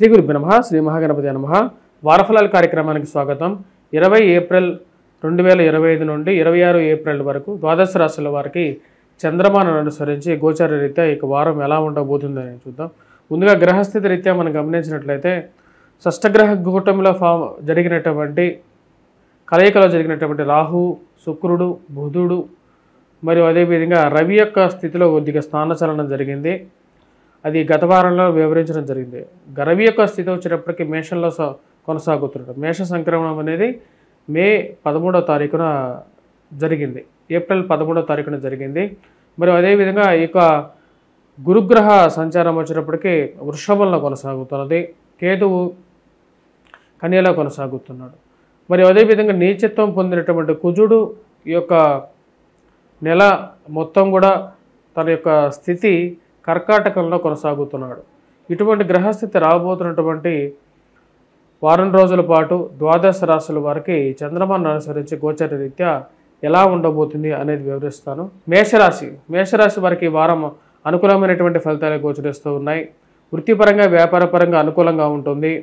శ్రీ గురుభ్యో నమః. శ్రీ మహాగణపతి నమః. వారఫలాల కార్యక్రమానికి స్వాగతం. 20 ఏప్రిల్ 2025 నుండి 26 ఏప్రిల్ వరకు ద్వాదశ రాశుల వారికి చంద్రమానం అనుసరించి గోచార రీత్యా ఈ వారం ఎలా ఉండబోతుందని చూద్దాం. ముందుగా గ్రహస్థితి రీత్యా మనం గమనించినట్లయితే షష్టగ్రహ కూటమిలో జరిగినటువంటి కలయికలో జరిగినటువంటి రాహు, శుక్రుడు, బుధుడు మరియు అదేవిధంగా రవి యొక్క స్థితిలో కొద్దిగా స్థానచలనం జరిగింది. అది గత వారంలో వివరించడం జరిగింది. రవి యొక్క స్థితి వచ్చేటప్పటికి మేషంలో కొనసాగుతున్నాడు. మేష సంక్రమణం అనేది మే 13వ తారీఖున జరిగింది. ఏప్రిల్ 13వ తారీఖున జరిగింది. మరియు అదేవిధంగా ఈ యొక్క గురుగ్రహ సంచారం వచ్చేటప్పటికి వృషభంలో కొనసాగుతున్నది. కేతువు కన్యలో కొనసాగుతున్నాడు. మరియు అదేవిధంగా నీచత్వం పొందినటువంటి కుజుడు ఈ యొక్క నెల మొత్తం కూడా తన యొక్క స్థితి కర్కాటకంలో కొనసాగుతున్నాడు. ఇటువంటి గ్రహస్థితి రాబోతున్నటువంటి వారం రోజుల పాటు ద్వాదశ రాశుల వారికి చంద్రమానం అనుసరించి గోచర రీత్యా ఎలా ఉండబోతుంది అనేది వివరిస్తాను. మేషరాశి వారికి ఈ వారం అనుకూలమైనటువంటి ఫలితాలు గోచరిస్తూ ఉన్నాయి. వృత్తిపరంగా వ్యాపారపరంగా అనుకూలంగా ఉంటుంది.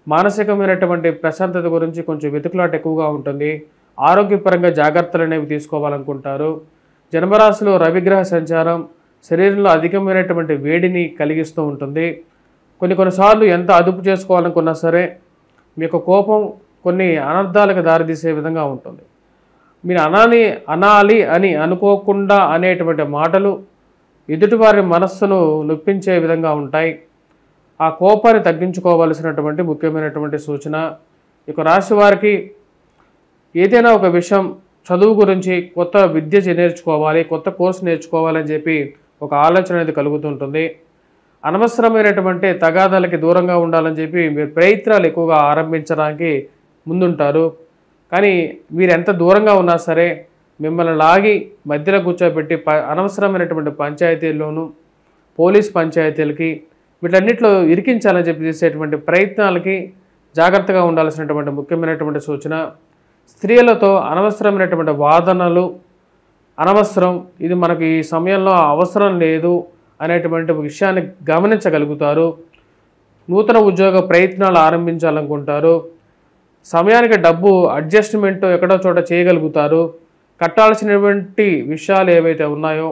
మానసికమైనటువంటి ప్రశాంతత గురించి కొంచెం వెతుకులాట ఎక్కువగా ఉంటుంది. ఆరోగ్యపరంగా జాగ్రత్తలు అనేవి తీసుకోవాలనుకుంటారు. జన్మరాశిలో రవిగ్రహ సంచారం శరీరంలో అధికమైనటువంటి వేడిని కలిగిస్తూ ఉంటుంది. కొన్నిసార్లు ఎంత అదుపు చేసుకోవాలనుకున్నా సరే మీకు కోపం కొన్ని అనర్థాలకు దారితీసే విధంగా ఉంటుంది. మీరు అనాలి అని అనుకోకుండా అనేటువంటి మాటలు ఎదుటివారి మనస్సును నొప్పించే విధంగా ఉంటాయి. ఆ కోపాన్ని తగ్గించుకోవాల్సినటువంటి ముఖ్యమైనటువంటి సూచన. ఇక రాశి వారికి ఏదైనా ఒక విషయం చదువు గురించి కొత్త విద్య నేర్చుకోవాలి, కొత్త కోర్సు నేర్చుకోవాలని చెప్పి ఒక ఆలోచన అనేది కలుగుతుంటుంది. అనవసరమైనటువంటి తగాదాలకి దూరంగా ఉండాలని చెప్పి మీరు ప్రయత్నాలు ఎక్కువగా ఆరంభించడానికి ముందుంటారు. కానీ మీరు ఎంత దూరంగా ఉన్నా సరే మిమ్మల్ని లాగి మధ్యలో కూర్చోబెట్టి అనవసరమైనటువంటి పంచాయతీల్లోనూ పోలీస్ పంచాయతీలకి వీటన్నిటిలో ఇరికించాలని చెప్పి చేసేటువంటి ప్రయత్నాలకి జాగ్రత్తగా ఉండాల్సినటువంటి ముఖ్యమైనటువంటి సూచన. స్త్రీలతో అనవసరమైనటువంటి వాదనలు అనవసరం, ఇది మనకి ఈ సమయంలో అవసరం లేదు అనేటువంటి విషయాన్ని గమనించగలుగుతారు. నూతన ఉద్యోగ ప్రయత్నాలు ఆరంభించాలనుకుంటారు. సమయానికి డబ్బు అడ్జస్ట్మెంట్ ఎక్కడో చోట చేయగలుగుతారు. కట్టాల్సినటువంటి విషయాలు ఏవైతే ఉన్నాయో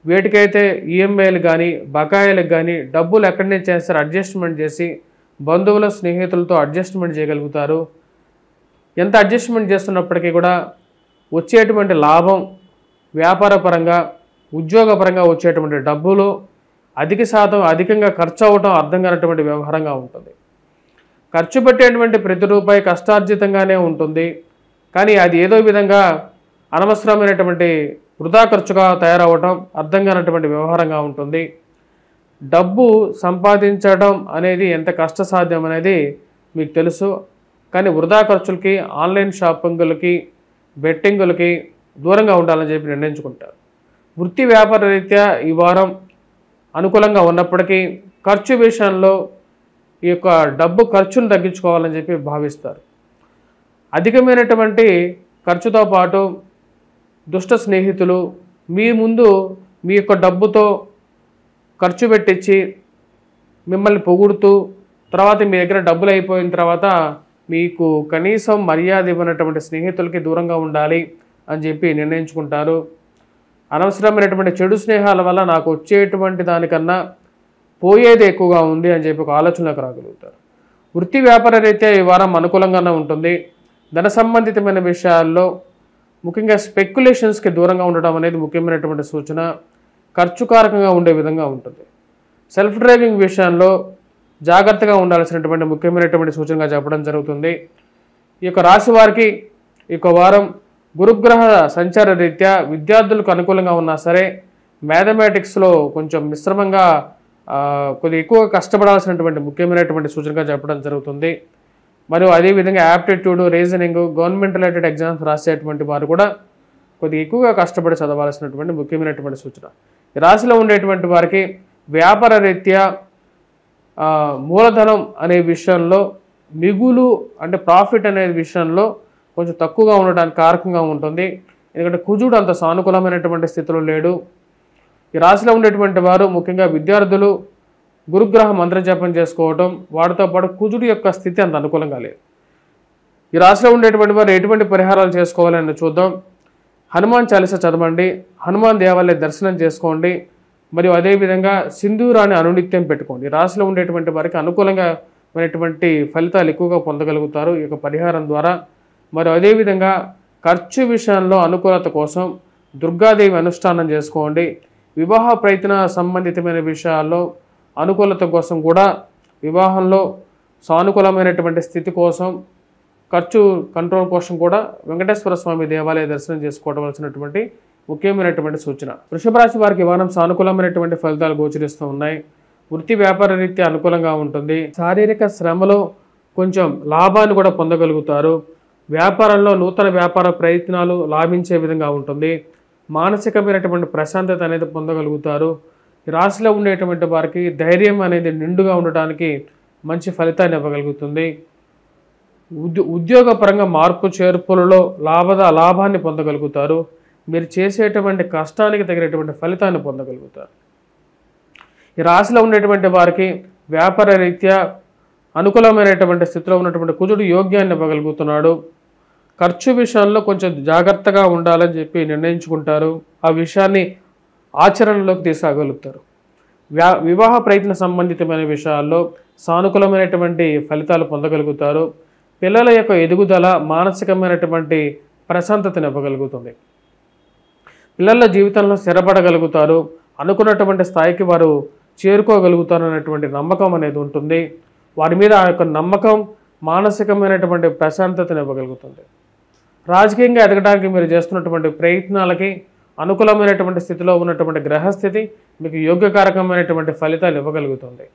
వేటికైతే ఈఎంఐలు కానీ బకాయిలకు కానీ డబ్బులు ఎక్కడి నుంచి చేస్తారు అడ్జస్ట్మెంట్ చేసి బంధువుల స్నేహితులతో అడ్జస్ట్మెంట్ చేయగలుగుతారు. ఎంత అడ్జస్ట్మెంట్ చేస్తున్నప్పటికీ కూడా వచ్చేటువంటి లాభం వ్యాపారపరంగా ఉద్యోగపరంగా వచ్చేటువంటి డబ్బులు అధికంగా ఖర్చు అవ్వటం అర్థం కానటువంటి వ్యవహారంగా ఉంటుంది. ఖర్చు పెట్టేటువంటి ప్రతి రూపాయి కష్టార్జితంగానే ఉంటుంది. కానీ అది ఏదో విధంగా అనవసరమైనటువంటి వృధా ఖర్చుగా తయారవటం అర్థం కానటువంటి వ్యవహారంగా ఉంటుంది. డబ్బు సంపాదించడం అనేది ఎంత కష్టసాధ్యం అనేది మీకు తెలుసు. కానీ వృధా ఖర్చులకి, ఆన్లైన్ షాపింగులకి, బెట్టింగులకి దూరంగా ఉండాలని చెప్పి నిర్ణయించుకుంటారు. వృత్తి వ్యాపార రీత్యా ఈ వారం అనుకూలంగా ఉన్నప్పటికీ ఖర్చు విషయంలో ఈ యొక్క డబ్బు ఖర్చును తగ్గించుకోవాలని చెప్పి భావిస్తారు. అధికమైనటువంటి ఖర్చుతో పాటు దుష్ట స్నేహితులు మీ ముందు మీ యొక్క డబ్బుతో ఖర్చు పెట్టించి మిమ్మల్ని పొగుడుతూ తర్వాత మీ దగ్గర డబ్బులు అయిపోయిన తర్వాత మీకు కనీసం మర్యాద ఇవ్వనటువంటి స్నేహితులకి దూరంగా ఉండాలి అని చెప్పి నిర్ణయించుకుంటారు. అనవసరమైనటువంటి చెడు స్నేహాల వల్ల నాకు వచ్చేటువంటి దానికన్నా పోయేది ఎక్కువగా ఉంది అని చెప్పి ఒక ఆలోచనలోకి రాగలుగుతారు. వృత్తి వ్యాపార రీత్యా ఈ వారం అనుకూలంగానే ఉంటుంది. ధన సంబంధితమైన విషయాల్లో ముఖ్యంగా స్పెక్యులేషన్స్కి దూరంగా ఉండడం అనేది ముఖ్యమైనటువంటి సూచన. ఖర్చుకారకంగా ఉండే విధంగా ఉంటుంది. సెల్ఫ్ డ్రైవింగ్ విషయంలో జాగ్రత్తగా ఉండాల్సినటువంటి ముఖ్యమైనటువంటి సూచనగా చెప్పడం జరుగుతుంది. ఈ యొక్క రాశి వారికి ఈ యొక్క వారం గురుగ్రహ సంచార రీత్యా విద్యార్థులకు అనుకూలంగా ఉన్నా సరే మ్యాథమెటిక్స్లో కొంచెం మిశ్రమంగా కొద్దిగా ఎక్కువగా కష్టపడాల్సినటువంటి ముఖ్యమైనటువంటి సూచనగా చెప్పడం జరుగుతుంది. మరియు అదేవిధంగా aptitude, reasoning, government related exams రాసేటువంటి వారు కూడా కొద్దిగా ఎక్కువగా కష్టపడి చదవాల్సినటువంటి ముఖ్యమైనటువంటి సూచన. ఈ రాశిలో ఉండేటువంటి వారికి వ్యాపార రీత్యా మూలధనం అనే విషయంలో మిగులు అంటే ప్రాఫిట్ అనే విషయంలో కొంచెం తక్కువగా ఉండడానికి కారకంగా ఉంటుంది. ఎందుకంటే కుజుడు అంత సానుకూలమైనటువంటి స్థితిలో లేడు. ఈ రాశిలో ఉండేటువంటి వారు ముఖ్యంగా విద్యార్థులు గురుగ్రహ మంత్రజపం చేసుకోవటం, వాటితో పాటు కుజుడి యొక్క స్థితి అంత అనుకూలంగా లేదు. ఈ రాశిలో ఉండేటువంటి వారు ఎటువంటి పరిహారాలు చేసుకోవాలని చూద్దాం. హనుమాన్ చాలీసా చదవండి, హనుమాన్ దేవాలయ దర్శనం చేసుకోండి, మరియు అదేవిధంగా సింధూరాన్ని అనునిత్యం పెట్టుకోండి. రాశిలో ఉండేటువంటి వారికి అనుకూలంగా ఫలితాలు ఎక్కువగా పొందగలుగుతారు ఈ యొక్క పరిహారం ద్వారా. మరియు అదేవిధంగా ఖర్చు విషయంలో అనుకూలత కోసం దుర్గాదేవి అనుష్ఠానం చేసుకోండి. వివాహ ప్రయత్న సంబంధితమైన విషయాల్లో అనుకూలత కోసం కూడా, వివాహంలో సానుకూలమైనటువంటి స్థితి కోసం, ఖర్చు కంట్రోల్ కోసం కూడా వెంకటేశ్వర స్వామి దేవాలయ దర్శనం చేసుకోవవలసినటువంటి ముఖ్యమైనటువంటి సూచన. వృషభ రాశి వారికి ఈ వారం సానుకూలమైనటువంటి ఫలితాలు గోచరిస్తూ ఉన్నాయి. వృత్తి వ్యాపార రీత్యా అనుకూలంగా ఉంటుంది. శారీరక శ్రమలో కొంచెం లాభాన్ని కూడా పొందగలుగుతారు. వ్యాపారంలో నూతన వ్యాపార ప్రయత్నాలు లాభించే విధంగా ఉంటుంది. మానసికమైనటువంటి ప్రశాంతత అనేది పొందగలుగుతారు. ఈ రాశిలో ఉండేటువంటి వారికి ధైర్యం అనేది నిండుగా ఉండటానికి మంచి ఫలితాన్ని ఇవ్వగలుగుతుంది. ఉద్యోగపరంగా మార్పు చేర్పులలో లాభాన్ని పొందగలుగుతారు. మీరు చేసేటువంటి కష్టానికి తగినటువంటి ఫలితాన్ని పొందగలుగుతారు. ఈ రాశిలో ఉండేటువంటి వారికి వ్యాపార రీత్యా అనుకూలమైనటువంటి స్థితిలో ఉన్నటువంటి కుజుడు యోగ్యాన్ని ఇవ్వగలుగుతున్నాడు. ఖర్చు విషయంలో కొంచెం జాగ్రత్తగా ఉండాలని చెప్పి నిర్ణయించుకుంటారు. ఆ విషయాన్ని ఆచరణలోకి తీసుకురాగలుగుతారు. వివాహ ప్రయత్న సంబంధితమైన విషయాల్లో సానుకూలమైనటువంటి ఫలితాలు పొందగలుగుతారు. పిల్లల యొక్క ఎదుగుదల మానసికమైనటువంటి ప్రశాంతతను ఇవ్వగలుగుతుంది. పిల్లల జీవితంలో స్థిరపడగలుగుతారు. అనుకున్నటువంటి స్థాయికి వారు చేరుకోగలుగుతారు అనేటువంటి నమ్మకం అనేది ఉంటుంది. వారి మీద ఆ యొక్క నమ్మకం మానసికమైనటువంటి ప్రశాంతతను ఇవ్వగలుగుతుంది. రాజకీయంగా ఎదగడానికి మీరు చేస్తున్నటువంటి ప్రయత్నాలకి అనుకూలమైనటువంటి స్థితిలో ఉన్నటువంటి గ్రహస్థితి మీకు యోగ్యకారకమైనటువంటి ఫలితాలు ఇవ్వగలుగుతుంది.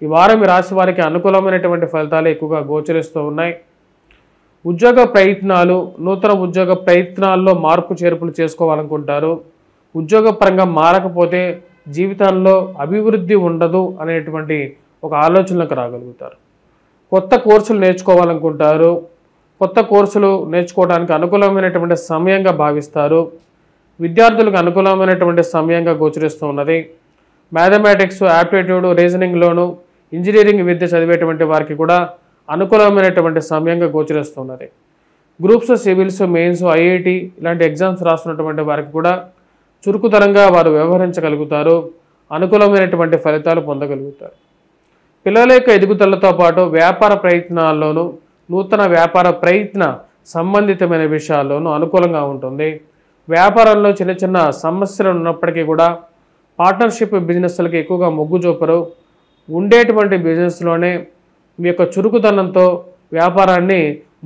ఈ వారం ఈ రాశి వారికి అనుకూలమైనటువంటి ఫలితాలు ఎక్కువగా గోచరిస్తూ ఉన్నాయి. ఉద్యోగ ప్రయత్నాలు, నూతన ఉద్యోగ ప్రయత్నాల్లో మార్పు చేర్పులు చేసుకోవాలనుకుంటారు. ఉద్యోగపరంగా మారకపోతే జీవితంలో అభివృద్ధి ఉండదు అనేటువంటి ఒక ఆలోచనలకు రాగలుగుతారు. కొత్త కోర్సులు నేర్చుకోవాలనుకుంటారు. కొత్త కోర్సులు నేర్చుకోవడానికి అనుకూలమైనటువంటి సమయంగా భావిస్తారు. విద్యార్థులకు అనుకూలమైనటువంటి సమయంగా గోచరిస్తూ ఉన్నది. మ్యాథమెటిక్స్, యాప్టిట్యూడ్, రీజనింగ్లోను ఇంజనీరింగ్ విద్య చదివేటువంటి వారికి కూడా అనుకూలమైనటువంటి సమయంగా గోచరిస్తున్నది. గ్రూప్స్, సివిల్స్, మెయిన్స్, ఐఐటి ఇలాంటి ఎగ్జామ్స్ రాస్తున్నటువంటి వారికి కూడా చురుకుతనంగా వారు వ్యవహరించగలుగుతారు. అనుకూలమైనటువంటి ఫలితాలు పొందగలుగుతారు. పిల్లల యొక్క ఎదుగుదలతో పాటు వ్యాపార ప్రయత్నాల్లోనూ నూతన వ్యాపార ప్రయత్న సంబంధితమైన విషయాల్లోనూ అనుకూలంగా ఉంటుంది. వ్యాపారంలో చిన్న చిన్న సమస్యలు ఉన్నప్పటికీ కూడా పార్ట్నర్షిప్ బిజినెస్లకు ఎక్కువగా మొగ్గు చూపరు. ఉండేటువంటి బిజినెస్లోనే మీ యొక్క చురుకుతనంతో వ్యాపారాన్ని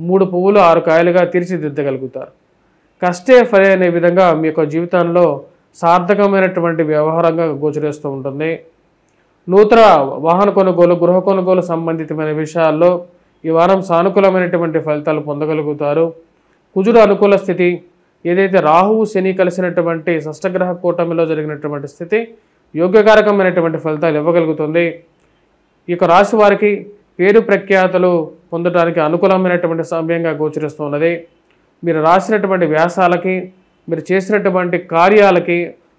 3 పువ్వులు 6 కాయలుగా తీర్చిదిద్దగలుగుతారు. కష్టే ఫలి అనే విధంగా మీ యొక్క జీవితంలో సార్థకమైనటువంటి వ్యవహారంగా గోచరిస్తూ ఉంటుంది. నూతన వాహన కొనుగోలు, గృహ కొనుగోలు సంబంధితమైన విషయాల్లో ఈ వారం సానుకూలమైనటువంటి ఫలితాలు పొందగలుగుతారు. కుజుడు అనుకూల స్థితి, ఏదైతే రాహువు శని కలిసినటువంటి షష్టగ్రహ కూటమిలో జరిగినటువంటి స్థితి యోగ్యకారకమైనటువంటి ఫలితాలు ఇవ్వగలుగుతుంది. ఈ యొక్క రాశి వారికి పేరు ప్రఖ్యాతలు పొందడానికి అనుకూలమైనటువంటి సమయంగా గోచరిస్తున్నది. మీరు రాసినటువంటి వ్యాసాలకి, మీరు చేసినటువంటి కార్యాలకి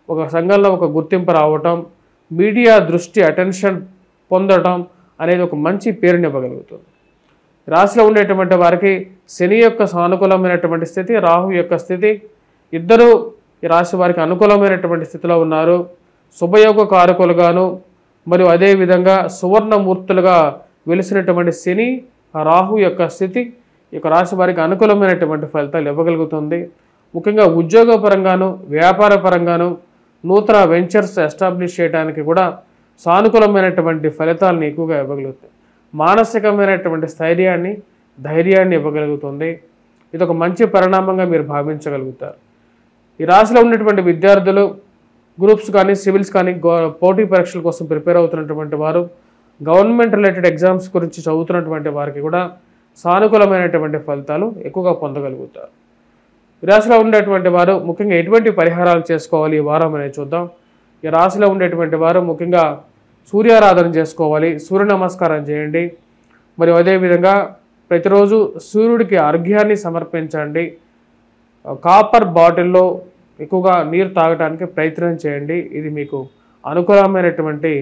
ఒక సంఘంలో ఒక గుర్తింపు రావటం, మీడియా దృష్టి, అటెన్షన్ పొందడం అనేది ఒక మంచి పేరుని ఇవ్వగలుగుతుంది. రాశిలో ఉండేటువంటి వారికి శని యొక్క సానుకూలమైనటువంటి స్థితి, రాహు యొక్క స్థితి ఇద్దరూ ఈ రాశి వారికి అనుకూలమైనటువంటి స్థితిలో ఉన్నారు. శుభయోగ కారకులుగాను మరియు అదేవిధంగా సువర్ణమూర్తులుగా వెలిసినటువంటి శని, రాహు యొక్క స్థితి ఈ యొక్క రాశి వారికి అనుకూలమైనటువంటి ఫలితాలు ఇవ్వగలుగుతుంది. ముఖ్యంగా ఉద్యోగపరంగాను వ్యాపార పరంగాను నూతన వెంచర్స్ ఎస్టాబ్లిష్ చేయడానికి కూడా సానుకూలమైనటువంటి ఫలితాలను ఎక్కువగా ఇవ్వగలుగుతుంది. మానసికమైనటువంటి స్థైర్యాన్ని, ధైర్యాన్ని ఇవ్వగలుగుతుంది. ఇది ఒక మంచి పరిణామంగా మీరు భావించగలుగుతారు. ఈ రాశిలో ఉన్నటువంటి విద్యార్థులు గ్రూప్స్ కానీ, సివిల్స్ కానీ, పోటీ పరీక్షల కోసం ప్రిపేర్ అవుతున్నటువంటి వారు, గవర్నమెంట్ రిలేటెడ్ ఎగ్జామ్స్ గురించి చదువుతున్నటువంటి వారికి కూడా సానుకూలమైనటువంటి ఫలితాలు ఎక్కువగా పొందగలుగుతారు. ఈ రాశిలో ఉండేటువంటి వారు ముఖ్యంగా ఎటువంటి పరిహారాలు చేసుకోవాలి ఈ వారం అనేది చూద్దాం. ఈ రాశిలో ఉండేటువంటి వారు ముఖ్యంగా సూర్యారాధన చేసుకోవాలి, సూర్య నమస్కారం చేయండి. మరియు అదేవిధంగా ప్రతిరోజు సూర్యుడికి అర్ఘ్యాన్ని సమర్పించండి. కాపర్ బాటిల్లో ఎక్కువగా నీరు తాగడానికి ప్రయత్నం చేయండి. ఇది మీకు అనుకూలమైనటువంటి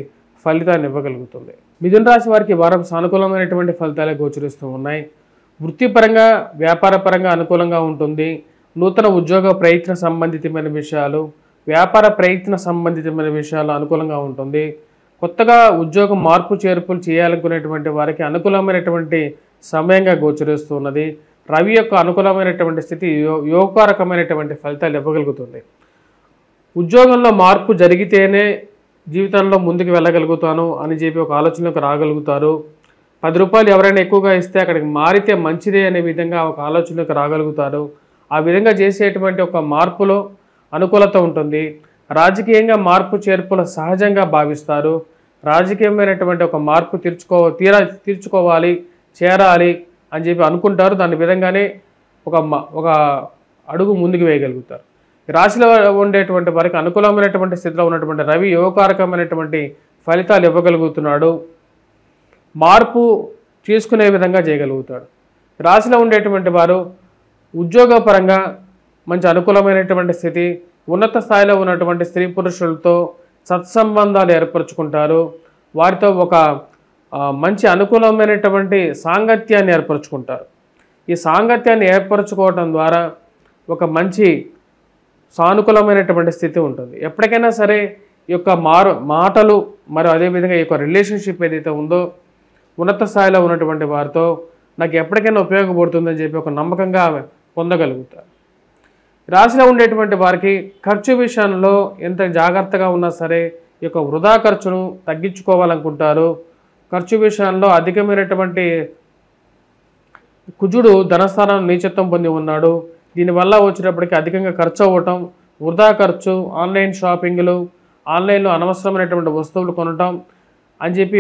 ఫలితాన్ని ఇవ్వగలుగుతుంది. మిథున రాశి వారికి వారం సానుకూలమైనటువంటి ఫలితాలే గోచరిస్తూ ఉన్నాయి. వృత్తిపరంగా వ్యాపారపరంగా అనుకూలంగా ఉంటుంది. నూతన ఉద్యోగ ప్రయత్న సంబంధితమైన విషయాలు, వ్యాపార ప్రయత్న సంబంధితమైన విషయాలు అనుకూలంగా ఉంటుంది. కొత్తగా ఉద్యోగం మార్పు చేర్పులు చేయాలనుకునేటువంటి వారికి అనుకూలమైనటువంటి సమయంగా గోచరిస్తున్నది. రవి యొక్క అనుకూలమైనటువంటి స్థితి యోగకారకమైనటువంటి ఫలితాలు ఇవ్వగలుగుతుంది. ఉద్యోగంలో మార్పు జరిగితేనే జీవితంలో ముందుకు వెళ్ళగలుగుతాను అని చెప్పి ఒక ఆలోచనకు రాగలుగుతారు. 10 రూపాయలు ఎవరైనా ఎక్కువగా ఇస్తే అక్కడికి మారితే మంచిదే అనే విధంగా ఒక ఆలోచనకు రాగలుగుతారు. ఆ విధంగా చేసేటువంటి ఒక మార్పులో అనుకూలత ఉంటుంది. రాజకీయంగా మార్పు చేర్పులు సహజంగా భావిస్తారు. రాజకీయమైనటువంటి ఒక మార్పు తీర్చుకోవాలి, చేరాలి అని చెప్పి అనుకుంటారు. దాని విధంగానే ఒక అడుగు ముందుకు వేయగలుగుతారు. రాశిలో ఉండేటువంటి వారికి అనుకూలమైనటువంటి స్థితిలో ఉన్నటువంటి రవి యోగకారకమైనటువంటి ఫలితాలు ఇవ్వగలుగుతున్నాడు. మార్పు చేసుకునే విధంగా చేయగలుగుతాడు. రాశిలో ఉండేటువంటి వారు ఉద్యోగపరంగా మంచి అనుకూలమైనటువంటి స్థితి, ఉన్నత స్థాయిలో ఉన్నటువంటి స్త్రీ పురుషులతో సత్సంబంధాలు ఏర్పరచుకుంటారు. వారితో ఒక మంచి అనుకూలమైనటువంటి సాంగత్యాన్ని ఏర్పరచుకుంటారు. ఈ సాంగత్యాన్ని ఏర్పరచుకోవటం ద్వారా ఒక మంచి సానుకూలమైనటువంటి స్థితి ఉంటుంది. ఎప్పటికైనా సరే ఈ యొక్క మాటలు మరియు అదేవిధంగా ఈ యొక్క రిలేషన్షిప్ ఏదైతే ఉందో ఉన్నత స్థాయిలో ఉన్నటువంటి వారితో నాకు ఎప్పటికైనా ఉపయోగపడుతుందని చెప్పి ఒక నమ్మకంగా పొందగలుగుతారు. రాశిలో ఉండేటువంటి వారికి ఖర్చు విషయంలో ఎంత జాగ్రత్తగా ఉన్నా సరే ఈ యొక్క వృధా ఖర్చును తగ్గించుకోవాలనుకుంటారు. ఖర్చు విషయంలో అధికమైనటువంటి కుజుడు ధనస్థానాన్ని నీచత్వం పొంది ఉన్నాడు. దీనివల్ల వచ్చేటప్పటికి అధికంగా ఖర్చు అవ్వటం, వృధా ఖర్చు, ఆన్లైన్ షాపింగ్లు, ఆన్లైన్లో అనవసరమైనటువంటి వస్తువులు కొనటం అని చెప్పి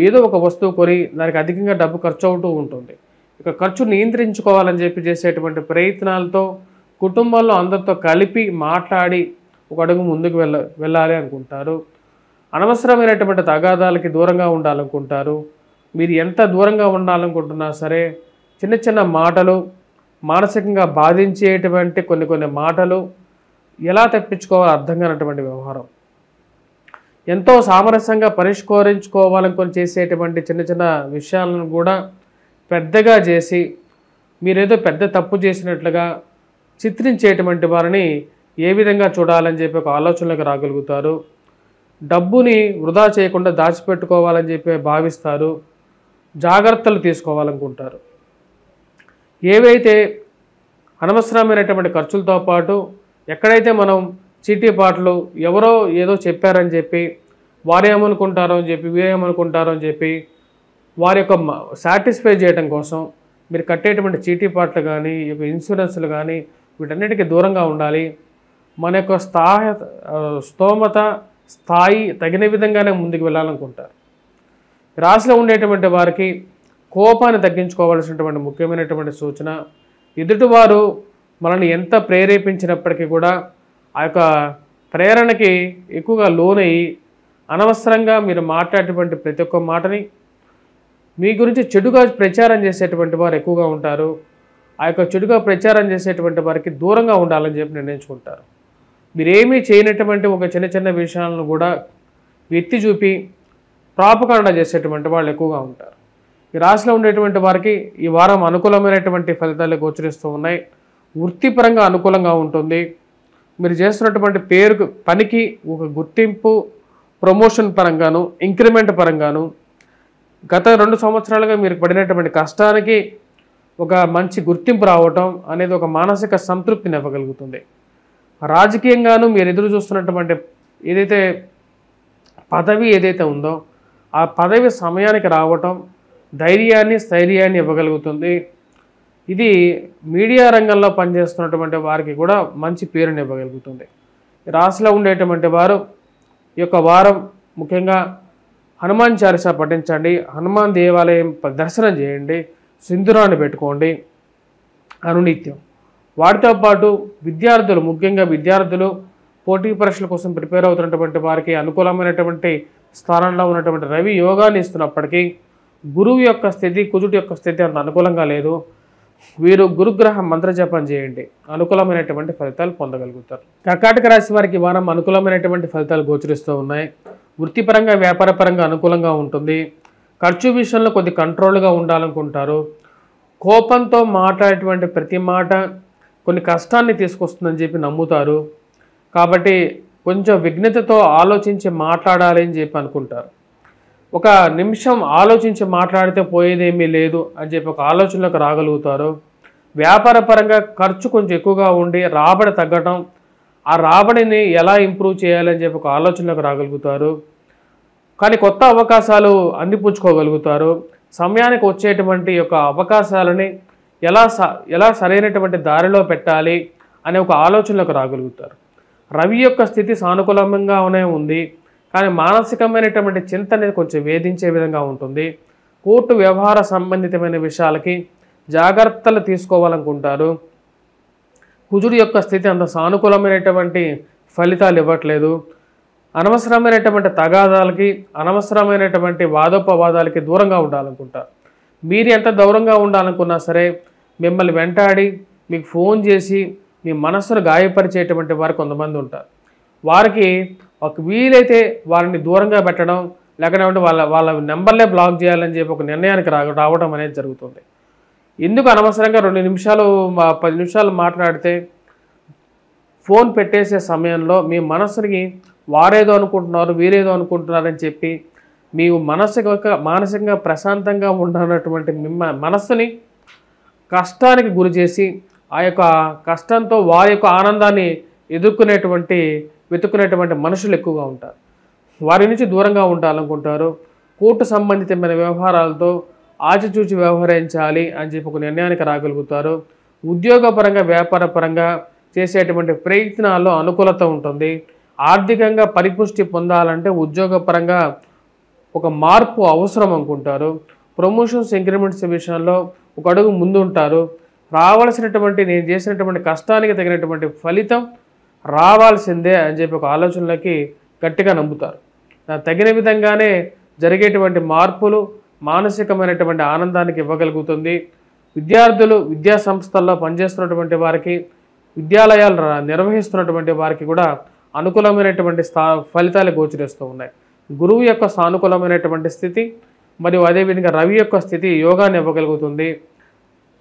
ఏదో ఒక వస్తువు కొని దానికి అధికంగా డబ్బు ఖర్చు అవుతూ ఉంటుంది. ఇక ఖర్చు నియంత్రించుకోవాలని చెప్పి చేసేటువంటి ప్రయత్నాలతో కుటుంబంలో అందరితో కలిపి మాట్లాడి ఒక అడుగు ముందుకు వెళ్ళాలి అనుకుంటారు. అనవసరమైనటువంటి తగాదాలకి దూరంగా ఉండాలనుకుంటారు. మీరు ఎంత దూరంగా ఉండాలనుకుంటున్నా సరే చిన్న చిన్న మాటలు, మానసికంగా బాధించేటువంటి కొన్ని మాటలు ఎలా తప్పించుకోవాలో అర్థం కానటువంటి వ్యవహారం, ఎంతో సామరస్యంగా పరిష్కరించుకోవాలనుకొని చేసేటువంటి చిన్న చిన్న విషయాలను కూడా పెద్దగా చేసి మీరేదో పెద్ద తప్పు చేసినట్లుగా చిత్రించేటువంటి వారిని ఏ విధంగా చూడాలని చెప్పి ఒక ఆలోచనలకు రాగలుగుతారు. డబ్బుని వృధా చేయకుండా దాచిపెట్టుకోవాలని చెప్పి భావిస్తారు. జాగ్రత్తలు తీసుకోవాలనుకుంటారు. ఏవైతే అనవసరమైనటువంటి ఖర్చులతో పాటు ఎక్కడైతే మనం చీటీపాటలు ఎవరో ఏదో చెప్పారని చెప్పి వారేమనుకుంటారో అని చెప్పి వీరేమనుకుంటారో అని చెప్పి వారి యొక్క సాటిస్ఫై చేయడం కోసం మీరు కట్టేటువంటి చీటీపాటలు కానీ ఈ యొక్క ఇన్సూరెన్స్లు కానీ వీటన్నిటికీ దూరంగా ఉండాలి. మన యొక్క స్తోమత స్థాయి తగిన విధంగానే ముందుకు వెళ్ళాలనుకుంటారు. రాశిలో ఉండేటువంటి వారికి కోపాన్ని తగ్గించుకోవాల్సినటువంటి ముఖ్యమైనటువంటి సూచన, ఎదుటివారు మనల్ని ఎంత ప్రేరేపించినప్పటికీ కూడా ఆ యొక్క ప్రేరణకి ఎక్కువగా లోనయ్యి అనవసరంగా మీరు మాట్లాడేటువంటి ప్రతి ఒక్క మాటని మీ గురించి చెడుగా ప్రచారం చేసేటువంటి వారు ఎక్కువగా ఉంటారు. ఆ యొక్క చెడుగా ప్రచారం చేసేటువంటి వారికి దూరంగా ఉండాలని చెప్పి నిర్ణయించుకుంటారు. మీరేమీ చేయనటువంటి ఒక చిన్న చిన్న విషయాలను కూడా ఎత్తి చూపి ప్రాపకాండ చేసేటువంటి వాళ్ళు ఎక్కువగా ఉంటారు. ఈ రాశిలో ఉండేటువంటి వారికి ఈ వారం అనుకూలమైనటువంటి ఫలితాలు గోచరిస్తూ ఉన్నాయి. వృత్తిపరంగా అనుకూలంగా ఉంటుంది. మీరు చేస్తున్నటువంటి పనికి ఒక గుర్తింపు, ప్రమోషన్ పరంగాను, ఇంక్రిమెంట్ పరంగాను, గత 2 సంవత్సరాలుగా మీరు పడినటువంటి కష్టానికి ఒక మంచి గుర్తింపు రావటం అనేది ఒక మానసిక సంతృప్తిని ఇవ్వగలుగుతుంది. రాజకీయంగాను మీరు ఎదురు చూస్తున్నటువంటి ఏదైతే పదవి ఏదైతే ఉందో ఆ పదవి సమయానికి రావటం ధైర్యాన్ని, స్థైర్యాన్ని ఇవ్వగలుగుతుంది. ఇది మీడియా రంగంలో పనిచేస్తున్నటువంటి వారికి కూడా మంచి పేరుని ఇవ్వగలుగుతుంది. రాశిలో ఉండేటువంటి వారు ఈ యొక్క వారం ముఖ్యంగా హనుమాన్ చాలీసా పఠించండి, హనుమాన్ దేవాలయం దర్శనం చేయండి, సింధూరాన్ని పెట్టుకోండి అనునిత్యం. వాటితో పాటు విద్యార్థులు, ముఖ్యంగా విద్యార్థులు పోటీ పరీక్షల కోసం ప్రిపేర్ అవుతున్నటువంటి వారికి అనుకూలమైనటువంటి స్థానంలో ఉన్నటువంటి రవి యోగాన్ని ఇస్తున్నప్పటికీ గురువు యొక్క స్థితి, కుజుడి యొక్క స్థితి అంత అనుకూలంగా లేదు. వీరు గురుగ్రహ మంత్రజపం చేయండి, అనుకూలమైనటువంటి ఫలితాలు పొందగలుగుతారు. కర్కాటక రాశి వారికి వారం అనుకూలమైనటువంటి ఫలితాలు గోచరిస్తూ ఉన్నాయి. వృత్తిపరంగా వ్యాపారపరంగా అనుకూలంగా ఉంటుంది. ఖర్చు విషయంలో కొద్ది కంట్రోల్గా ఉండాలనుకుంటారు. కోపంతో మాట్లాడేటువంటి ప్రతి మాట కొన్ని కష్టాన్ని తీసుకొస్తుందని చెప్పి నమ్ముతారు. కాబట్టి కొంచెం విఘ్నతతో ఆలోచించి మాట్లాడాలి అని చెప్పి అనుకుంటారు. ఒక నిమిషం ఆలోచించి మాట్లాడితే పోయేదేమీ లేదు అని చెప్పి ఒక ఆలోచనలోకి రాగలుగుతారు. వ్యాపార పరంగా ఖర్చు కొంచెం ఎక్కువగా ఉండి రాబడి తగ్గటం, ఆ రాబడిని ఎలా ఇంప్రూవ్ చేయాలని చెప్పి ఒక ఆలోచనలోకి రాగలుగుతారు. కానీ కొత్త అవకాశాలు అందిపుచ్చుకోగలుగుతారు. సమయానికి వచ్చేటువంటి యొక్క అవకాశాలని ఎలా సరైనటువంటి దారిలో పెట్టాలి అనే ఒక ఆలోచనలోకి రాగలుగుతారు. రవి యొక్క స్థితి సానుకూలంగానే ఉంది, కానీ మానసికమైనటువంటి చింత అనేది కొంచెం వేధించే విధంగా ఉంటుంది. కోర్టు వ్యవహార సంబంధితమైన విషయాలకి జాగ్రత్తలు తీసుకోవాలనుకుంటారు. కుజుడు యొక్క స్థితి అంత సానుకూలమైనటువంటి ఫలితాలు ఇవ్వట్లేదు. అనవసరమైనటువంటి తగాదాలకి, అనవసరమైనటువంటి వాదోపవాదాలకి దూరంగా ఉండాలనుకుంటారు. మీరు ఎంత దూరంగా ఉండాలనుకున్నా సరే మిమ్మల్ని వెంటాడి మీకు ఫోన్ చేసి మీ మనస్సును గాయపరిచేటువంటి వారు కొంతమంది ఉంటారు. వారికి ఒక వీలైతే వారిని దూరంగా పెట్టడం, లేకపోతే వాళ్ళ నెంబర్లే బ్లాక్ చేయాలని చెప్పి ఒక నిర్ణయానికి రావడం అనేది జరుగుతుంది. ఎందుకు అనవసరంగా 2 నిమిషాలు 10 నిమిషాలు మాట్లాడితే ఫోన్ పెట్టేసే సమయంలో మీ మనస్సుకి వారేదో అనుకుంటున్నారు, వీరేదో అనుకుంటున్నారని చెప్పి మీ మానసికంగా ప్రశాంతంగా ఉండనటువంటి మనస్సుని కష్టానికి గురి చేసి ఆ యొక్క కష్టంతో వారి యొక్క ఆనందాన్ని వెతుక్కునేటువంటి మనుషులు ఎక్కువగా ఉంటారు. వారి నుంచి దూరంగా ఉండాలనుకుంటారు. కోర్టు సంబంధితమైన వ్యవహారాలతో ఆచితూచి వ్యవహరించాలి అని చెప్పి ఒక నిర్ణయానికి రాగలుగుతారు. ఉద్యోగపరంగా వ్యాపారపరంగా చేసేటువంటి ప్రయత్నాల్లో అనుకూలత ఉంటుంది. ఆర్థికంగా పరిపుష్టి పొందాలంటే ఉద్యోగపరంగా ఒక మార్పు అవసరం అనుకుంటారు. ప్రమోషన్స్ ఇంక్రిమెంట్స్ విషయంలో ఒక అడుగు ముందు ఉంటారు. రావాల్సినటువంటి నేను చేసినటువంటి కష్టానికి తగినటువంటి ఫలితం రావాల్సిందే అని చెప్పి ఒక ఆలోచనలకి గట్టిగా నమ్ముతారు. తగిన విధంగానే జరిగేటువంటి మార్పులు మానసికమైనటువంటి ఆనందానికి ఇవ్వగలుగుతుంది. విద్యార్థులు విద్యా సంస్థల్లో పనిచేస్తున్నటువంటి వారికి, విద్యాలయాలు నిర్వహిస్తున్నటువంటి వారికి కూడా అనుకూలమైనటువంటి ఫలితాలు గోచరిస్తూ ఉన్నాయి. గురువు యొక్క సానుకూలమైనటువంటి స్థితి మరియు అదేవిధంగా రవి యొక్క స్థితి యోగాన్ని ఇవ్వగలుగుతుంది.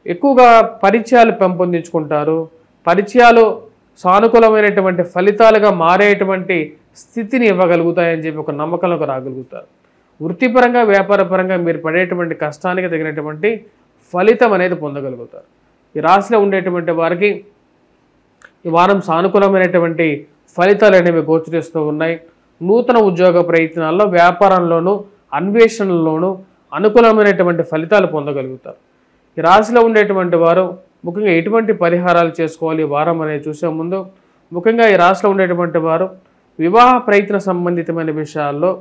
ఎక్కువగా పరిచయాలు పెంపొందించుకుంటారు. పరిచయాలు సానుకూలమైనటువంటి ఫలితాలుగా మారేటువంటి స్థితిని ఇవ్వగలుగుతాయని చెప్పి ఒక నమ్మకంలోకి రాగలుగుతారు. వృత్తిపరంగా వ్యాపారపరంగా మీరు పడేటువంటి కష్టానికి తగినటువంటి ఫలితం అనేది పొందగలుగుతారు. ఈ రాశిలో ఉండేటువంటి వారికి ఈ వారం సానుకూలమైనటువంటి ఫలితాలు అనేవి గోచరిస్తూ ఉన్నాయి. నూతన ఉద్యోగ ప్రయత్నాల్లో, వ్యాపారంలోనూ, అన్వేషణలోనూ అనుకూలమైనటువంటి ఫలితాలు పొందగలుగుతారు. ఈ రాశిలో ఉండేటువంటి వారు ముఖ్యంగా ఎటువంటి పరిహారాలు చేసుకోవాలి ఈ వారం అనేది చూసే ముందు, ముఖ్యంగా ఈ రాశిలో ఉండేటువంటి వారు వివాహ ప్రయత్న సంబంధితమైన విషయాల్లో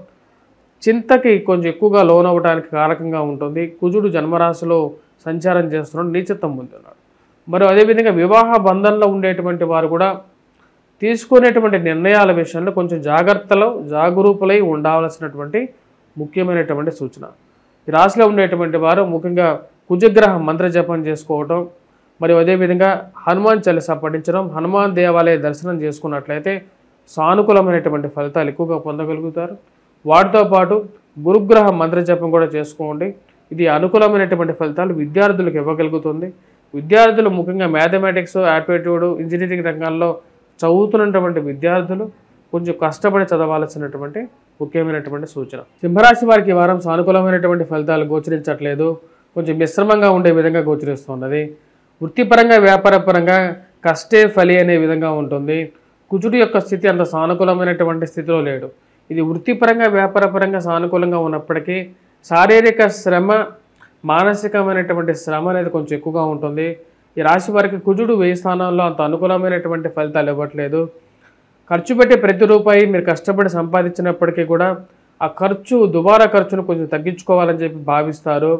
చింతకి కొంచెం ఎక్కువగా లోనవడానికి కారకంగా ఉంటుంది. కుజుడు జన్మరాశిలో సంచారం చేస్తున్నాడు, నీచత్వం పొందుతున్నాడు. మరి అదేవిధంగా వివాహ బంధంలో ఉండేటువంటి వారు కూడా తీసుకునేటువంటి నిర్ణయాల విషయంలో కొంచెం జాగరూకులై ఉండాల్సినటువంటి ముఖ్యమైనటువంటి సూచన. ఈ రాశిలో ఉండేటువంటి వారు ముఖ్యంగా కుజగ్రహ మంత్ర జపం చేసుకోవటం, మరియు అదేవిధంగా హనుమాన్ చాలీసా పఠించడం, హనుమాన్ దేవాలయ దర్శనం చేసుకున్నట్లయితే సానుకూలమైనటువంటి ఫలితాలు ఎక్కువగా పొందగలుగుతారు. వాటితో పాటు గురుగ్రహ మంత్ర జపం కూడా చేసుకోండి. ఇది అనుకూలమైనటువంటి ఫలితాలు విద్యార్థులకు ఇవ్వగలుగుతుంది. విద్యార్థులు ముఖ్యంగా మ్యాథమెటిక్స్, యాప్టిట్యూడ్, ఇంజనీరింగ్ రంగాల్లో చదువుతున్నటువంటి విద్యార్థులు కొంచెం కష్టపడి చదవాల్సినటువంటి ముఖ్యమైనటువంటి సూచన. సింహరాశి వారికి ఈ వారం సానుకూలమైనటువంటి ఫలితాలు గోచరించట్లేదు, కొంచెం మిశ్రమంగా ఉండే విధంగా గోచరిస్తున్నది. వృత్తిపరంగా వ్యాపారపరంగా కష్టే ఫలి అనే విధంగా ఉంటుంది. కుజుడు యొక్క స్థితి అంత సానుకూలమైనటువంటి స్థితిలో లేడు. ఇది వృత్తిపరంగా వ్యాపారపరంగా సానుకూలంగా ఉన్నప్పటికీ శారీరక శ్రమ, మానసికమైనటువంటి శ్రమ అనేది కొంచెం ఎక్కువగా ఉంటుంది. ఈ రాశి వారికి కుజుడు 1000 స్థానాల్లో అంత అనుకూలమైనటువంటి ఫలితాలు ఇవ్వట్లేదు. ఖర్చు పెట్టే ప్రతి రూపాయి మీరు కష్టపడి సంపాదించినప్పటికీ కూడా ఆ దుబారా ఖర్చును కొంచెం తగ్గించుకోవాలని చెప్పి భావిస్తారు.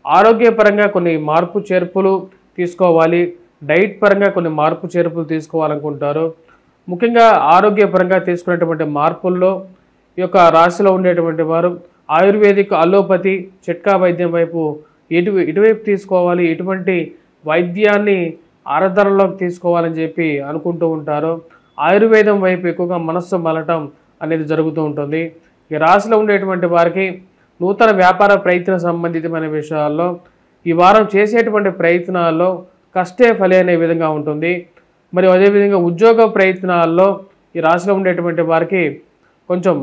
ఆరోగ్యపరంగా కొన్ని మార్పు చేర్పులు తీసుకోవాలి, డైట్ పరంగా కొన్ని మార్పు చేర్పులు తీసుకోవాలనుకుంటారు. ముఖ్యంగా ఆరోగ్యపరంగా తీసుకునేటువంటి మార్పుల్లో ఈ యొక్క రాశిలో ఉండేటువంటి వారు ఆయుర్వేదిక్, అలోపతి, చిట్కా వైద్యం వైపు ఇటువైపు తీసుకోవాలి, ఇటువంటి వైద్యాన్ని ఆరాధనలోకి తీసుకోవాలని చెప్పి అనుకుంటూ ఉంటారు. ఆయుర్వేదం వైపు ఎక్కువగా మనస్సు మలటం అనేది జరుగుతూ ఉంటుంది. ఈ రాశిలో ఉండేటువంటి వారికి నూతన వ్యాపార ప్రయత్న సంబంధితమైన విషయాల్లో ఈ వారం చేసేటువంటి ప్రయత్నాల్లో కష్టే ఫలి అనే విధంగా ఉంటుంది. మరియు అదేవిధంగా ఉద్యోగ ప్రయత్నాల్లో ఈ రాశిలో ఉండేటువంటి వారికి కొంచెం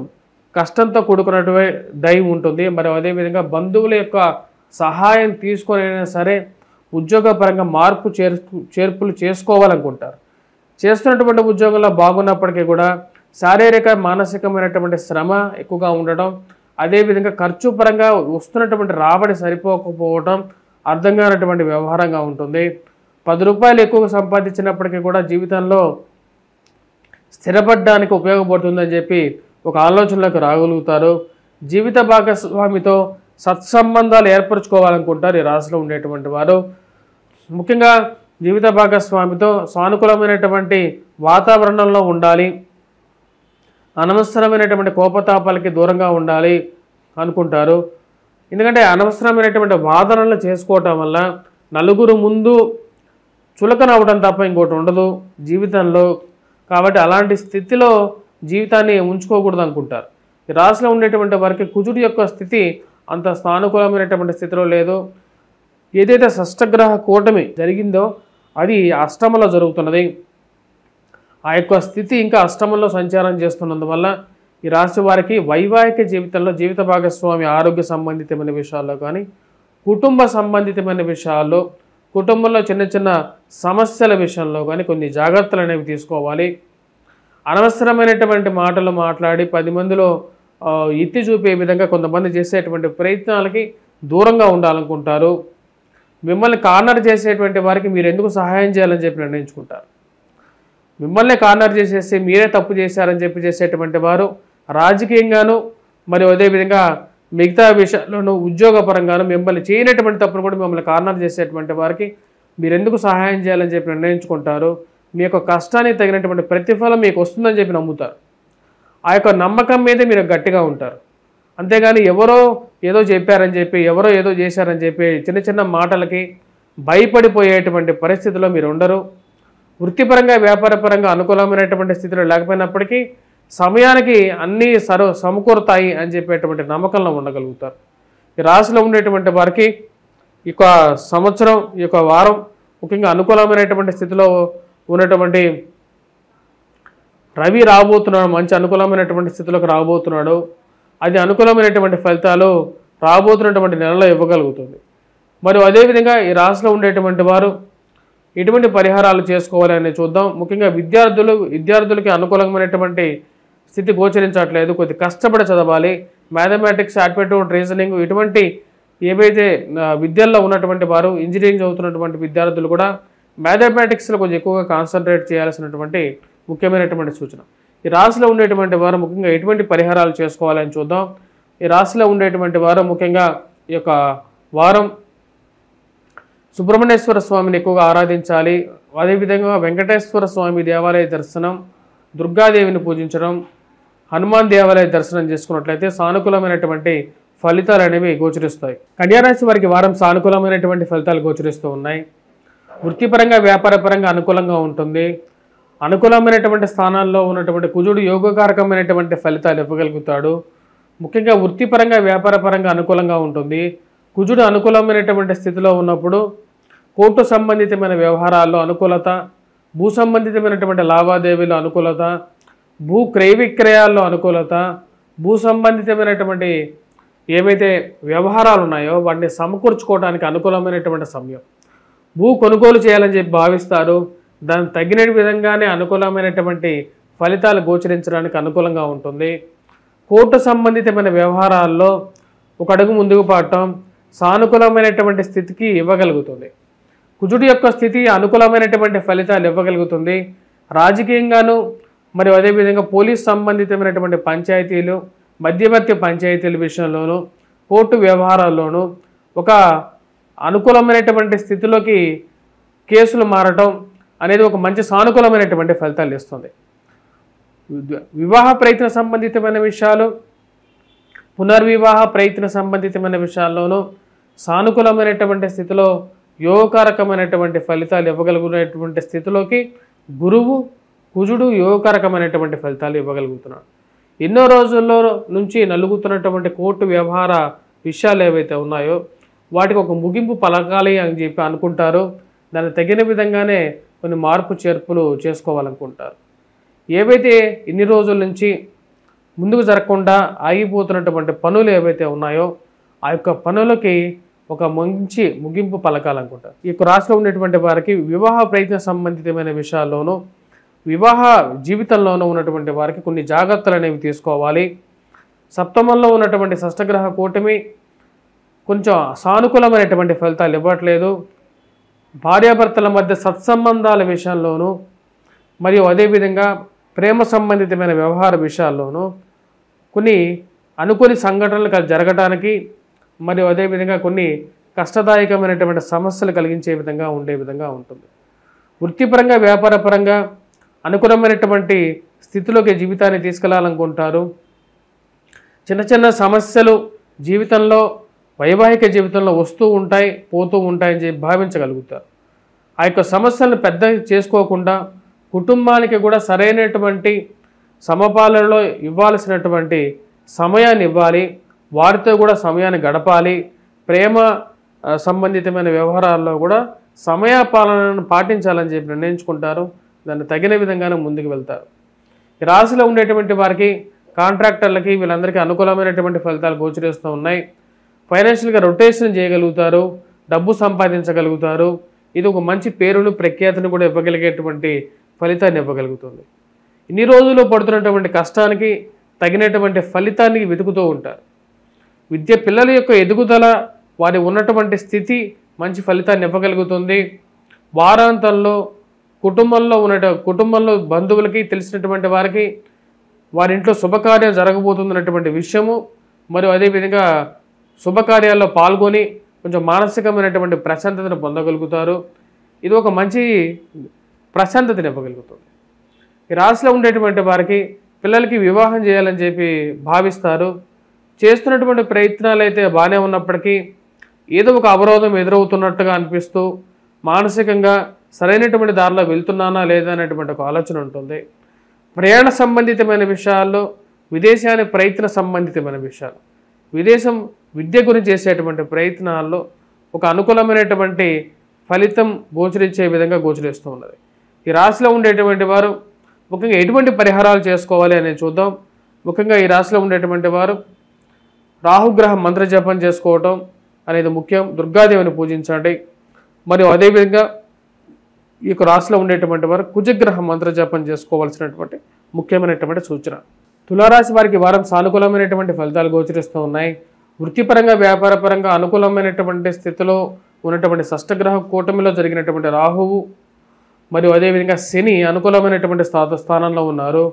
కష్టంతో కూడుకున్నటువంటి దైవం ఉంటుంది. మరియు అదేవిధంగా బంధువుల యొక్క సహాయం తీసుకొనైనా సరే ఉద్యోగపరంగా చేర్పులు చేసుకోవాలనుకుంటారు. చేస్తున్నటువంటి ఉద్యోగంలో బాగున్నప్పటికీ కూడా శారీరక మానసికమైనటువంటి శ్రమ ఎక్కువగా ఉండడం, అదేవిధంగా ఖర్చు పరంగా వస్తున్నటువంటి రాబడి సరిపోకపోవడం అర్థం కానటువంటి వ్యవహారంగా ఉంటుంది. 10 రూపాయలు ఎక్కువగా సంపాదించినప్పటికీ కూడా జీవితంలో స్థిరపడడానికి ఉపయోగపడుతుందని చెప్పి ఒక ఆలోచనలోకి రాగలుగుతారు. జీవిత భాగస్వామితో సత్సంబంధాలు ఏర్పరచుకోవాలనుకుంటారు ఈ రాశిలో ఉండేటువంటి వారు. ముఖ్యంగా జీవిత భాగస్వామితో సానుకూలమైనటువంటి వాతావరణంలో ఉండాలి, అనవసరమైనటువంటి కోపతాపాలకి దూరంగా ఉండాలి అనుకుంటారు. ఎందుకంటే అనవసరమైనటువంటి వాదనలు చేసుకోవటం వల్ల నలుగురు ముందు చులకన అవ్వడం తప్ప ఇంకోటి ఉండదు జీవితంలో. కాబట్టి అలాంటి స్థితిలో జీవితాన్ని ఉంచుకోకూడదు అనుకుంటారు. ఈ రాశిలో ఉండేటువంటి వారికి కుజుడి యొక్క స్థితి అంత సానుకూలమైనటువంటి స్థితిలో లేదు. ఏదైతే షష్టగ్రహ కూటమి జరిగిందో అది అష్టమంలో జరుగుతున్నది. ఆ యొక్క స్థితి ఇంకా అష్టమంలో సంచారం చేస్తున్నందువల్ల ఈ రాశి వారికి వైవాహిక జీవితంలో జీవిత భాగస్వామి ఆరోగ్య సంబంధితమైన విషయాల్లో కానీ, కుటుంబ సంబంధితమైన విషయాల్లో, కుటుంబంలో చిన్న చిన్న సమస్యల విషయంలో కానీ కొన్ని జాగ్రత్తలు అనేవి తీసుకోవాలి. అనవసరమైనటువంటి మాటలు మాట్లాడి 10 మందిలో ఎత్తి చూపే విధంగా కొంతమంది చేసేటువంటి ప్రయత్నాలకి దూరంగా ఉండాలనుకుంటారు. మిమ్మల్ని కార్నర్ చేసేటువంటి వారికి మీరు ఎందుకు సహాయం చేయాలని చెప్పి నిర్ణయించుకుంటారు. మిమ్మల్ని కార్నర్ చేసేసి మీరే తప్పు చేశారని చెప్పి చేసేటువంటి వారు రాజకీయంగాను మరియు అదేవిధంగా మిగతా విషయాల్లోనూ ఉద్యోగపరంగాను మిమ్మల్ని చేయనటువంటి తప్పును కూడా మిమ్మల్ని కార్నర్ చేసేటువంటి వారికి మీరు ఎందుకు సహాయం చేయాలని చెప్పి నిర్ణయించుకుంటారు. మీ యొక్క కష్టానికి తగినటువంటి ప్రతిఫలం మీకు వస్తుందని చెప్పి నమ్ముతారు. ఆ యొక్క నమ్మకం మీదే మీరు గట్టిగా ఉంటారు. అంతేగాని ఎవరో ఏదో చెప్పారని చెప్పి, ఎవరో ఏదో చేశారని చెప్పి చిన్న చిన్న మాటలకి భయపడిపోయేటువంటి పరిస్థితిలో మీరు ఉండరు. వృత్తిపరంగా వ్యాపారపరంగా అనుకూలమైనటువంటి స్థితిలో లేకపోయినప్పటికీ సమయానికి అన్నీ సమకూరుతాయి అని చెప్పేటువంటి నమ్మకంలో ఉండగలుగుతారు. ఈ రాశిలో ఉండేటువంటి వారికి ఈ యొక్క సంవత్సరం, ఈ యొక్క వారం ముఖ్యంగా అనుకూలమైనటువంటి స్థితిలో ఉన్నటువంటి రవి రాబోతున్నాడు, మంచి అనుకూలమైనటువంటి స్థితిలోకి రాబోతున్నాడు. అది అనుకూలమైనటువంటి ఫలితాలు రాబోతున్నటువంటి నెలలో ఇవ్వగలుగుతుంది. మరియు అదేవిధంగా ఈ రాశిలో ఉండేటువంటి వారు ఎటువంటి పరిహారాలు చేసుకోవాలని చూద్దాం. ముఖ్యంగా విద్యార్థులకి అనుకూలమైనటువంటి స్థితి గోచరించట్లేదు. కొద్ది కష్టపడి చదవాలి. మ్యాథమెటిక్స్, యాప్టిట్యూడ్, రీజనింగ్ ఇటువంటి ఏవైతే విద్యల్లో ఉన్నటువంటి వారు, ఇంజనీరింగ్ చదువుతున్నటువంటి విద్యార్థులు కూడా మ్యాథమెటిక్స్లో కొంచెం ఎక్కువగా కాన్సన్ట్రేట్ చేయాల్సినటువంటి ముఖ్యమైనటువంటి సూచన. ఈ రాశిలో ఉండేటువంటి వారు ముఖ్యంగా ఎటువంటి పరిహారాలు చేసుకోవాలని చూద్దాం. ఈ రాశిలో ఉండేటువంటి వారు ముఖ్యంగా ఈ యొక్క వారం సుబ్రహ్మణ్యేశ్వర స్వామిని ఎక్కువగా ఆరాధించాలి. అదేవిధంగా వెంకటేశ్వర స్వామి దేవాలయ దర్శనం, దుర్గాదేవిని పూజించడం, హనుమాన్ దేవాలయ దర్శనం చేసుకున్నట్లయితే సానుకూలమైనటువంటి ఫలితాలు అనేవి గోచరిస్తాయి. కన్యారాశి వారికి వారం సానుకూలమైనటువంటి ఫలితాలు గోచరిస్తూ ఉన్నాయి. వృత్తిపరంగా వ్యాపారపరంగా అనుకూలంగా ఉంటుంది. అనుకూలమైనటువంటి స్థానాల్లో ఉన్నటువంటి కుజుడు యోగకారకమైనటువంటి ఫలితాలు ఇవ్వగలుగుతాడు. ముఖ్యంగా వృత్తిపరంగా వ్యాపారపరంగా అనుకూలంగా ఉంటుంది. కుజుడు అనుకూలమైనటువంటి స్థితిలో ఉన్నప్పుడు కోర్టు సంబంధితమైన వ్యవహారాల్లో అనుకూలత, భూ సంబంధితమైనటువంటి లావాదేవీలో అనుకూలత, భూ క్రయ విక్రయాల్లో అనుకూలత, భూ సంబంధితమైనటువంటి ఏవైతే వ్యవహారాలు ఉన్నాయో వాటిని సమకూర్చుకోవడానికి అనుకూలమైనటువంటి సమయం. భూ కొనుగోలు చేయాలని చెప్పి భావిస్తారు. దానికి తగిన విధంగానే అనుకూలమైనటువంటి ఫలితాలు గోచరించడానికి అనుకూలంగా ఉంటుంది. కోర్టు సంబంధితమైన వ్యవహారాల్లో ఒక అడుగు ముందుకు పడటం సానుకూలమైనటువంటి స్థితికి ఇవ్వగలుగుతుంది. కుజుడి యొక్క స్థితి అనుకూలమైనటువంటి ఫలితాలు ఇవ్వగలుగుతుంది. రాజకీయంగాను మరియు అదేవిధంగా పోలీస్ సంబంధితమైనటువంటి పంచాయతీలు, మధ్యవర్తి పంచాయతీల విషయంలోనూ, కోర్టు వ్యవహారాల్లోనూ ఒక అనుకూలమైనటువంటి స్థితిలోకి కేసులు మారటం అనేది ఒక మంచి సానుకూలమైనటువంటి ఫలితాలు ఇస్తుంది. వివాహ ప్రయత్న సంబంధితమైన విషయాలు, పునర్వివాహ ప్రయత్న సంబంధితమైన విషయాల్లోనూ సానుకూలమైనటువంటి స్థితిలో యోగకారకమైనటువంటి ఫలితాలు ఇవ్వగలుగుతున్నటువంటి స్థితిలోకి గురువు కుజుడు యోగకారకమైనటువంటి ఫలితాలు ఇవ్వగలుగుతున్నాడు. ఎన్నో రోజుల్లో నుంచి నలుగుతున్నటువంటి కోర్టు వ్యవహార విషయాలు ఏవైతే ఉన్నాయో వాటికి ఒక ముగింపు పలకాలి అని చెప్పి అనుకుంటారు. దానికి తగిన విధంగానే కొన్ని మార్పు చేర్పులు చేసుకోవాలనుకుంటారు. ఏవైతే ఇన్ని రోజుల నుంచి ముందుకు జరగకుండా ఆగిపోతున్నటువంటి పనులు ఏవైతే ఉన్నాయో ఆ యొక్క పనులకి ఒక మంచి ముగింపు పలకాలనుకుంటారు. ఈ రాశిలో ఉన్నటువంటి వారికి వివాహ ప్రయత్న సంబంధితమైన విషయాల్లోనూ వివాహ జీవితంలోనూ ఉన్నటువంటి వారికి కొన్ని జాగ్రత్తలు అనేవి తీసుకోవాలి. సప్తమంలో ఉన్నటువంటి షష్టగ్రహ కూటమి కొంచెం సానుకూలమైనటువంటి ఫలితాలు ఇవ్వట్లేదు. భార్యాభర్తల మధ్య సత్సంబంధాల విషయంలోనూ మరియు అదేవిధంగా ప్రేమ సంబంధితమైన వ్యవహార విషయాల్లోనూ కొన్ని అనుకోని సంఘటనలు జరగడానికి మరియు అదేవిధంగా కొన్ని కష్టదాయకమైనటువంటి సమస్యలు కలిగించే విధంగా ఉండే విధంగా ఉంటుంది. వృత్తిపరంగా వ్యాపారపరంగా అనుకూలమైనటువంటి స్థితిలోకి జీవితాన్ని తీసుకెళ్లాలనుకుంటారు. చిన్న చిన్న సమస్యలు జీవితంలో వైవాహిక జీవితంలో వస్తూ ఉంటాయి, పోతూ ఉంటాయని చెప్పి భావించగలుగుతారు. ఆ యొక్క సమస్యలను పెద్ద చేసుకోకుండా కుటుంబానికి కూడా సరైనటువంటి సమపాలనలో ఇవ్వాల్సినటువంటి సమయాన్ని ఇవ్వాలి. వారితో కూడా సమయాన్ని గడపాలి. ప్రేమ సంబంధితమైన వ్యవహారాల్లో కూడా సమయపాలనను పాటించాలని చెప్పి నిర్ణయించుకుంటారు. దాన్ని తగిన విధంగానే ముందుకు వెళ్తారు. ఈ రాశిలో ఉండేటువంటి వారికి కాంట్రాక్టర్లకి వీళ్ళందరికీ అనుకూలమైనటువంటి ఫలితాలు గోచరిస్తూ ఉన్నాయి. ఫైనాన్షియల్గా రొటేషన్ చేయగలుగుతారు, డబ్బు సంపాదించగలుగుతారు. ఇది ఒక మంచి పేరును ప్రఖ్యాతిని కూడా ఇవ్వగలిగేటువంటి ఫలితాన్ని ఇవ్వగలుగుతుంది. ఇన్ని రోజులు పడుతున్నటువంటి కష్టానికి తగినటువంటి ఫలితాన్ని వెతుకుతూ ఉంటారు. పిల్లల యొక్క ఎదుగుదల, వారి ఉన్నటువంటి స్థితి మంచి ఫలితాన్ని ఇవ్వగలుగుతుంది. వారాంతంలో కుటుంబంలో బంధువులకి తెలిసినటువంటి వారికి వారి ఇంట్లో శుభకార్యం జరగబోతున్నటువంటి విషయము మరియు అదేవిధంగా శుభకార్యాల్లో పాల్గొని కొంచెం మానసికమైనటువంటి ప్రశాంతతను పొందగలుగుతారు. ఇది ఒక మంచి ప్రశాంతతను ఇవ్వగలుగుతుంది. ఈ రాశిలో ఉండేటువంటి వారికి పిల్లలకి వివాహం చేయాలని చెప్పి భావిస్తారు. చేస్తున్నటువంటి ప్రయత్నాలు అయితే బాగానే ఉన్నప్పటికీ ఏదో ఒక అవరోధం ఎదురవుతున్నట్టుగా అనిపిస్తూ మానసికంగా సరైనటువంటి దారిలో వెళ్తున్నానా లేదా అనేటువంటి ఒక ఆలోచన ఉంటుంది. ప్రయాణ సంబంధితమైన విషయాల్లో, విదేశాన్ని ప్రయత్న సంబంధితమైన విషయాలు, విదేశం విద్య గురించి చేసేటువంటి ప్రయత్నాల్లో ఒక అనుకూలమైనటువంటి ఫలితం గోచరించే విధంగా గోచరిస్తూ ఉన్నది. ఈ రాశిలో ఉండేటువంటి వారు ముఖ్యంగా ఎటువంటి పరిహారాలు చేసుకోవాలి అనేది చూద్దాం. ముఖ్యంగా ఈ రాశిలో ఉండేటువంటి వారు రాహుగ్రహ మంత్ర జపం చేసుకోవటం అనేది ముఖ్యం. దుర్గాదేవిని పూజించండి. మరియు అదేవిధంగా ఈ యొక్క రాశిలో ఉండేటువంటి వారు కుజగ్రహ మంత్ర జపం చేసుకోవాల్సినటువంటి ముఖ్యమైనటువంటి సూచన. తులారాశి వారికి వారం సానుకూలమైనటువంటి ఫలితాలు గోచరిస్తూ ఉన్నాయి. వృత్తిపరంగా వ్యాపారపరంగా అనుకూలమైనటువంటి స్థితిలో ఉన్నటువంటి షష్టగ్రహ కూటమిలో జరిగినటువంటి రాహువు మరియు అదేవిధంగా శని అనుకూలమైనటువంటి స్థానంలో ఉన్నారు.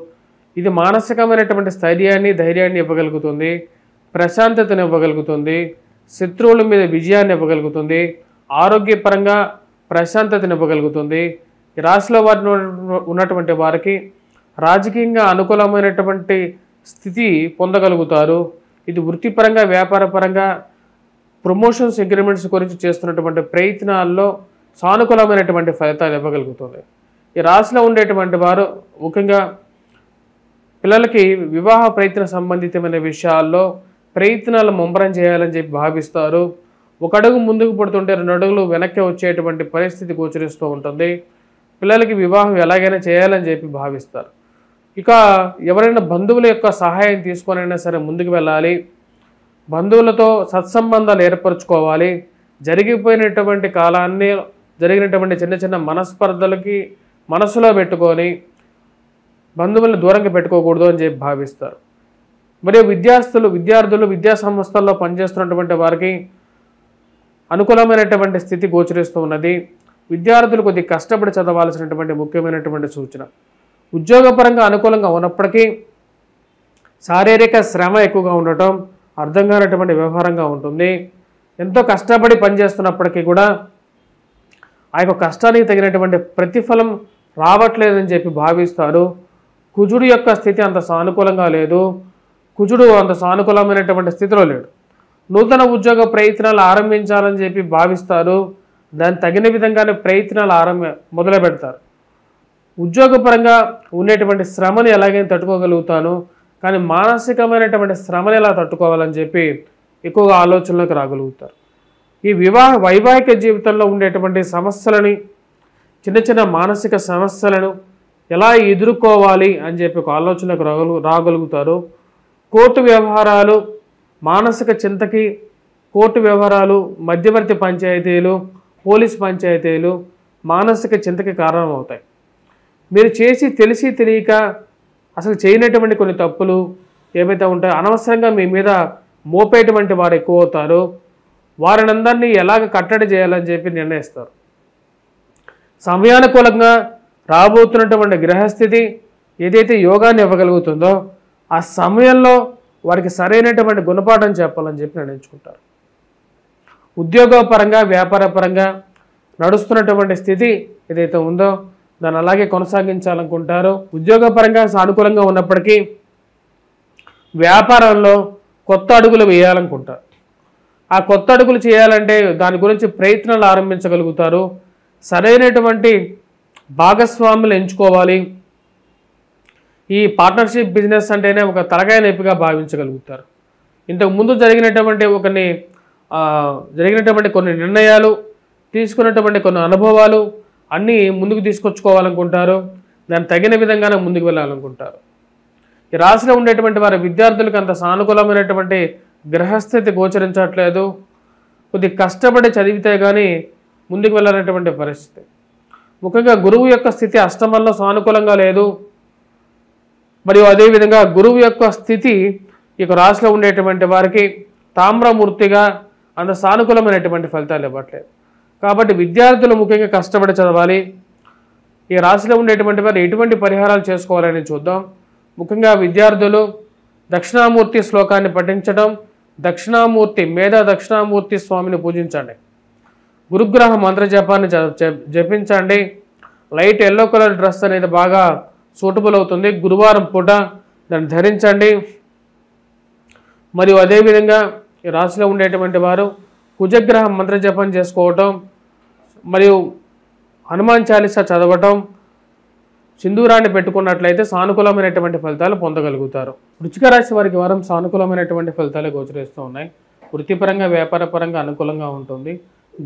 ఇది మానసికమైనటువంటి స్థైర్యాన్ని, ధైర్యాన్ని ఇవ్వగలుగుతుంది, ప్రశాంతతను ఇవ్వగలుగుతుంది, శత్రువుల మీద విజయాన్ని ఇవ్వగలుగుతుంది, ఆరోగ్యపరంగా ప్రశాంతతను ఇవ్వగలుగుతుంది. ఈ రాశిలో వారి ఉన్నటువంటి వారికి రాజకీయంగా అనుకూలమైనటువంటి స్థితి పొందగలుగుతారు. ఇది వృత్తిపరంగా వ్యాపారపరంగా ప్రమోషన్స్ అగ్రిమెంట్స్ గురించి చేస్తున్నటువంటి ప్రయత్నాల్లో సానుకూలమైనటువంటి ఫలితాలు ఇవ్వగలుగుతుంది. ఈ రాశిలో ఉండేటువంటి వారు ముఖ్యంగా పిల్లలకి వివాహ ప్రయత్న సంబంధితమైన విషయాల్లో ప్రయత్నాలు ముమ్మరం చేయాలని చెప్పి భావిస్తారు. ఒక అడుగు ముందుకు పడుతుంటే 2 అడుగులు వెనక్కి వచ్చేటువంటి పరిస్థితి గోచరిస్తూ ఉంటుంది. పిల్లలకి వివాహం ఎలాగైనా చేయాలని చెప్పి భావిస్తారు. ఇక ఎవరైనా బంధువుల యొక్క సహాయం తీసుకొనైనా సరే ముందుకు వెళ్ళాలి. బంధువులతో సత్సంబంధాలు ఏర్పరచుకోవాలి. జరిగిపోయినటువంటి కాలాన్ని జరిగినటువంటి చిన్న చిన్న మనస్పర్ధలకి మనసులో పెట్టుకొని బంధువులను దూరంగా పెట్టుకోకూడదు అని చెప్పి భావిస్తారు. మరియు విద్యార్థులు విద్యా సంస్థల్లో పనిచేస్తున్నటువంటి వారికి అనుకూలమైనటువంటి స్థితి గోచరిస్తూ ఉన్నది. విద్యార్థులు కొద్దిగా కష్టపడి చదవాల్సినటువంటి ముఖ్యమైనటువంటి సూచన. ఉద్యోగపరంగా అనుకూలంగా ఉన్నప్పటికీ శారీరక శ్రమ ఎక్కువగా ఉండటం అర్థం కానటువంటి వ్యవహారంగా ఉంటుంది. ఎంతో కష్టపడి పనిచేస్తున్నప్పటికీ కూడా ఆ యొక్క కష్టానికి తగినటువంటి ప్రతిఫలం రావట్లేదని చెప్పి భావిస్తారు. కుజుడు యొక్క స్థితి అంత సానుకూలంగా లేదు. కుజుడు అంత సానుకూలమైనటువంటి స్థితిలో లేడు. నూతన ఉద్యోగ ప్రయత్నాలు ఆరంభించాలని చెప్పి భావిస్తారు. దానికి తగిన విధంగానే ప్రయత్నాలు మొదలు పెడతారు. ఉద్యోగపరంగా ఉండేటువంటి శ్రమను ఎలాగైనా తట్టుకోగలుగుతాను, కానీ మానసికమైనటువంటి శ్రమను ఎలా తట్టుకోవాలని చెప్పి ఎక్కువగా ఆలోచనలోకి రాగలుగుతారు. ఈ వైవాహిక జీవితంలో ఉండేటువంటి సమస్యలని, చిన్న చిన్న మానసిక సమస్యలను ఎలా ఎదుర్కోవాలి అని చెప్పి ఒక ఆలోచనకు రాగలుగుతారు. కోర్టు వ్యవహారాలు, మానసిక చింతకి కోర్టు వ్యవహారాలు, మధ్యవర్తి పంచాయతీలు, పోలీస్ పంచాయతీలు మానసిక చింతకి కారణమవుతాయి. మీరు తెలిసి తెలియక అసలు చేయనటువంటి కొన్ని తప్పులు ఏవైతే ఉంటాయో అనవసరంగా మీ మీద మోపేటువంటి వారు ఎక్కువ అవుతారు. వారిని అందరినీ ఎలాగ కట్టడి చేయాలని చెప్పి నిర్ణయిస్తారు. సమయానుకూలంగా రాబోతున్నటువంటి గ్రహస్థితి ఏదైతే యోగాన్ని ఇవ్వగలుగుతుందో ఆ సమయంలో వారికి సరైనటువంటి గుణపాఠం చెప్పాలని చెప్పి నిర్ణయించుకుంటారు. ఉద్యోగపరంగా, వ్యాపారపరంగా నడుస్తున్నటువంటి స్థితి ఏదైతే ఉందో దాన్ని అలాగే కొనసాగించాలనుకుంటారు. ఉద్యోగపరంగా సానుకూలంగా ఉన్నప్పటికీ వ్యాపారంలో కొత్త అడుగులు వేయాలనుకుంటారు. ఆ కొత్త అడుగులు చేయాలంటే దాని గురించి ప్రయత్నాలు ఆరంభించగలుగుతారు. సరైనటువంటి భాగస్వాములు ఎంచుకోవాలి. ఈ పార్ట్నర్షిప్ బిజినెస్ అంటేనే ఒక తలకాయ నొప్పిగా భావించగలుగుతారు. ఇంతకు ముందు జరిగినటువంటి కొన్ని నిర్ణయాలు, తీసుకున్నటువంటి కొన్ని అనుభవాలు అన్నీ ముందుకు తీసుకొచ్చుకోవాలనుకుంటారు. దాన్ని తగిన విధంగానే ముందుకు వెళ్ళాలనుకుంటారు. ఈ రాశిలో ఉండేటువంటి వారి విద్యార్థులకు అంత సానుకూలమైనటువంటి గ్రహస్థితి గోచరించట్లేదు. కొద్ది కష్టపడి చదివితే కానీ ముందుకు వెళ్ళాలనేటువంటి పరిస్థితి. ముఖ్యంగా గురువు యొక్క స్థితి అష్టమంలో సానుకూలంగా లేదు. మరియు అదేవిధంగా గురువు యొక్క స్థితి ఈ రాశిలో ఉండేటువంటి వారికి తామ్రమూర్తిగా అంత సానుకూలమైనటువంటి ఫలితాలు ఇవ్వట్లేదు. కాబట్టి విద్యార్థులు ముఖ్యంగా కష్టపడి చదవాలి. ఈ రాశిలో ఉండేటువంటి వారు ఎటువంటి పరిహారాలు చేసుకోవాలని చూద్దాం. ముఖ్యంగా విద్యార్థులు దక్షిణామూర్తి శ్లోకాన్ని పఠించడం, మేధా దక్షిణామూర్తి స్వామిని పూజించండి. గురుగ్రహ మంత్ర జపాన్ని జపించండి. లైట్ ఎల్లో కలర్ డ్రెస్ అనేది బాగా సూటబుల్ అవుతుంది. గురువారం పూట దాన్ని ధరించండి. మరియు అదేవిధంగా ఈ రాశిలో ఉండేటువంటి వారు కుజగ్రహ మంత్ర జపం చేసుకోవటం, మరియు హనుమాన్ చాలీసా చదవటం, సింధూరాన్ని పెట్టుకున్నట్లయితే సానుకూలమైనటువంటి ఫలితాలు పొందగలుగుతారు. వృశ్చిక రాశి వారికి వారం సానుకూలమైనటువంటి ఫలితాలు గోచరిస్తూ ఉన్నాయి. వృత్తిపరంగా, వ్యాపారపరంగా అనుకూలంగా ఉంటుంది.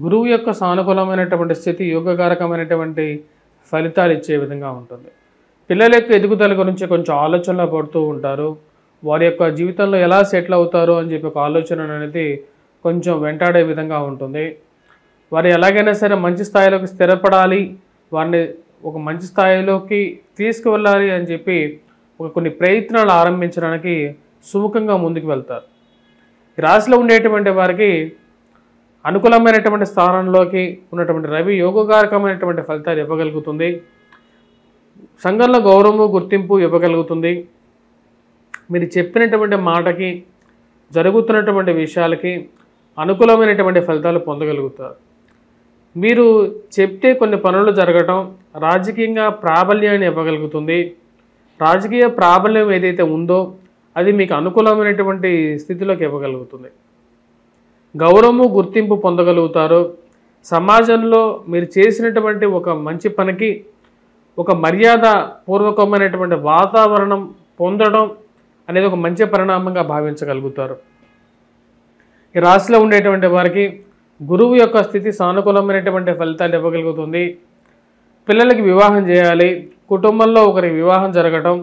గురువు యొక్క సానుకూలమైనటువంటి స్థితి యోగకారకమైనటువంటి ఫలితాలు ఇచ్చే విధంగా ఉంటుంది. పిల్లల యొక్క ఎదుగుదల గురించి కొంచెం ఆలోచనలో పడుతూ ఉంటారు. వారి యొక్క జీవితంలో ఎలా సెటిల్ అవుతారు అని చెప్పి ఒక ఆలోచన అనేది కొంచెం వెంటాడే విధంగా ఉంటుంది. వారు ఎలాగైనా సరే మంచి స్థాయిలోకి స్థిరపడాలి, వారిని ఒక మంచి స్థాయిలోకి తీసుకువెళ్ళాలి అని చెప్పి కొన్ని ప్రయత్నాలు ఆరంభించడానికి సుముఖంగా ముందుకు వెళ్తారు. ఈ రాశిలో ఉండేటువంటి వారికి అనుకూలమైనటువంటి స్థానంలోకి ఉన్నటువంటి రవి యోగకారకమైనటువంటి ఫలితాలు ఇవ్వగలుగుతుంది. సంఘంలో గౌరవము, గుర్తింపు ఇవ్వగలుగుతుంది. మీరు చెప్పినటువంటి మాటకి, జరుగుతున్నటువంటి విషయాలకి అనుకూలమైనటువంటి ఫలితాలు పొందగలుగుతారు. మీరు చెప్తే కొన్ని పనులు జరగటం, రాజకీయంగా ప్రాబల్యాన్ని ఇవ్వగలుగుతుంది. రాజకీయ ప్రాబల్యం ఏదైతే ఉందో అది మీకు అనుకూలమైనటువంటి స్థితిలోకి ఇవ్వగలుగుతుంది. గౌరవము, గుర్తింపు పొందగలుగుతారు. సమాజంలో మీరు చేసినటువంటి ఒక మంచి పనికి ఒక మర్యాద పూర్వకమైనటువంటి వాతావరణం పొందడం అనేది ఒక మంచి పరిణామంగా భావించగలుగుతారు. ఈ రాశిలో ఉండేటువంటి వారికి గురువు యొక్క స్థితి సానుకూలమైనటువంటి ఫలితాలు ఇవ్వగలుగుతుంది. పిల్లలకి వివాహం చేయాలి, కుటుంబంలో ఒకరికి వివాహం జరగటం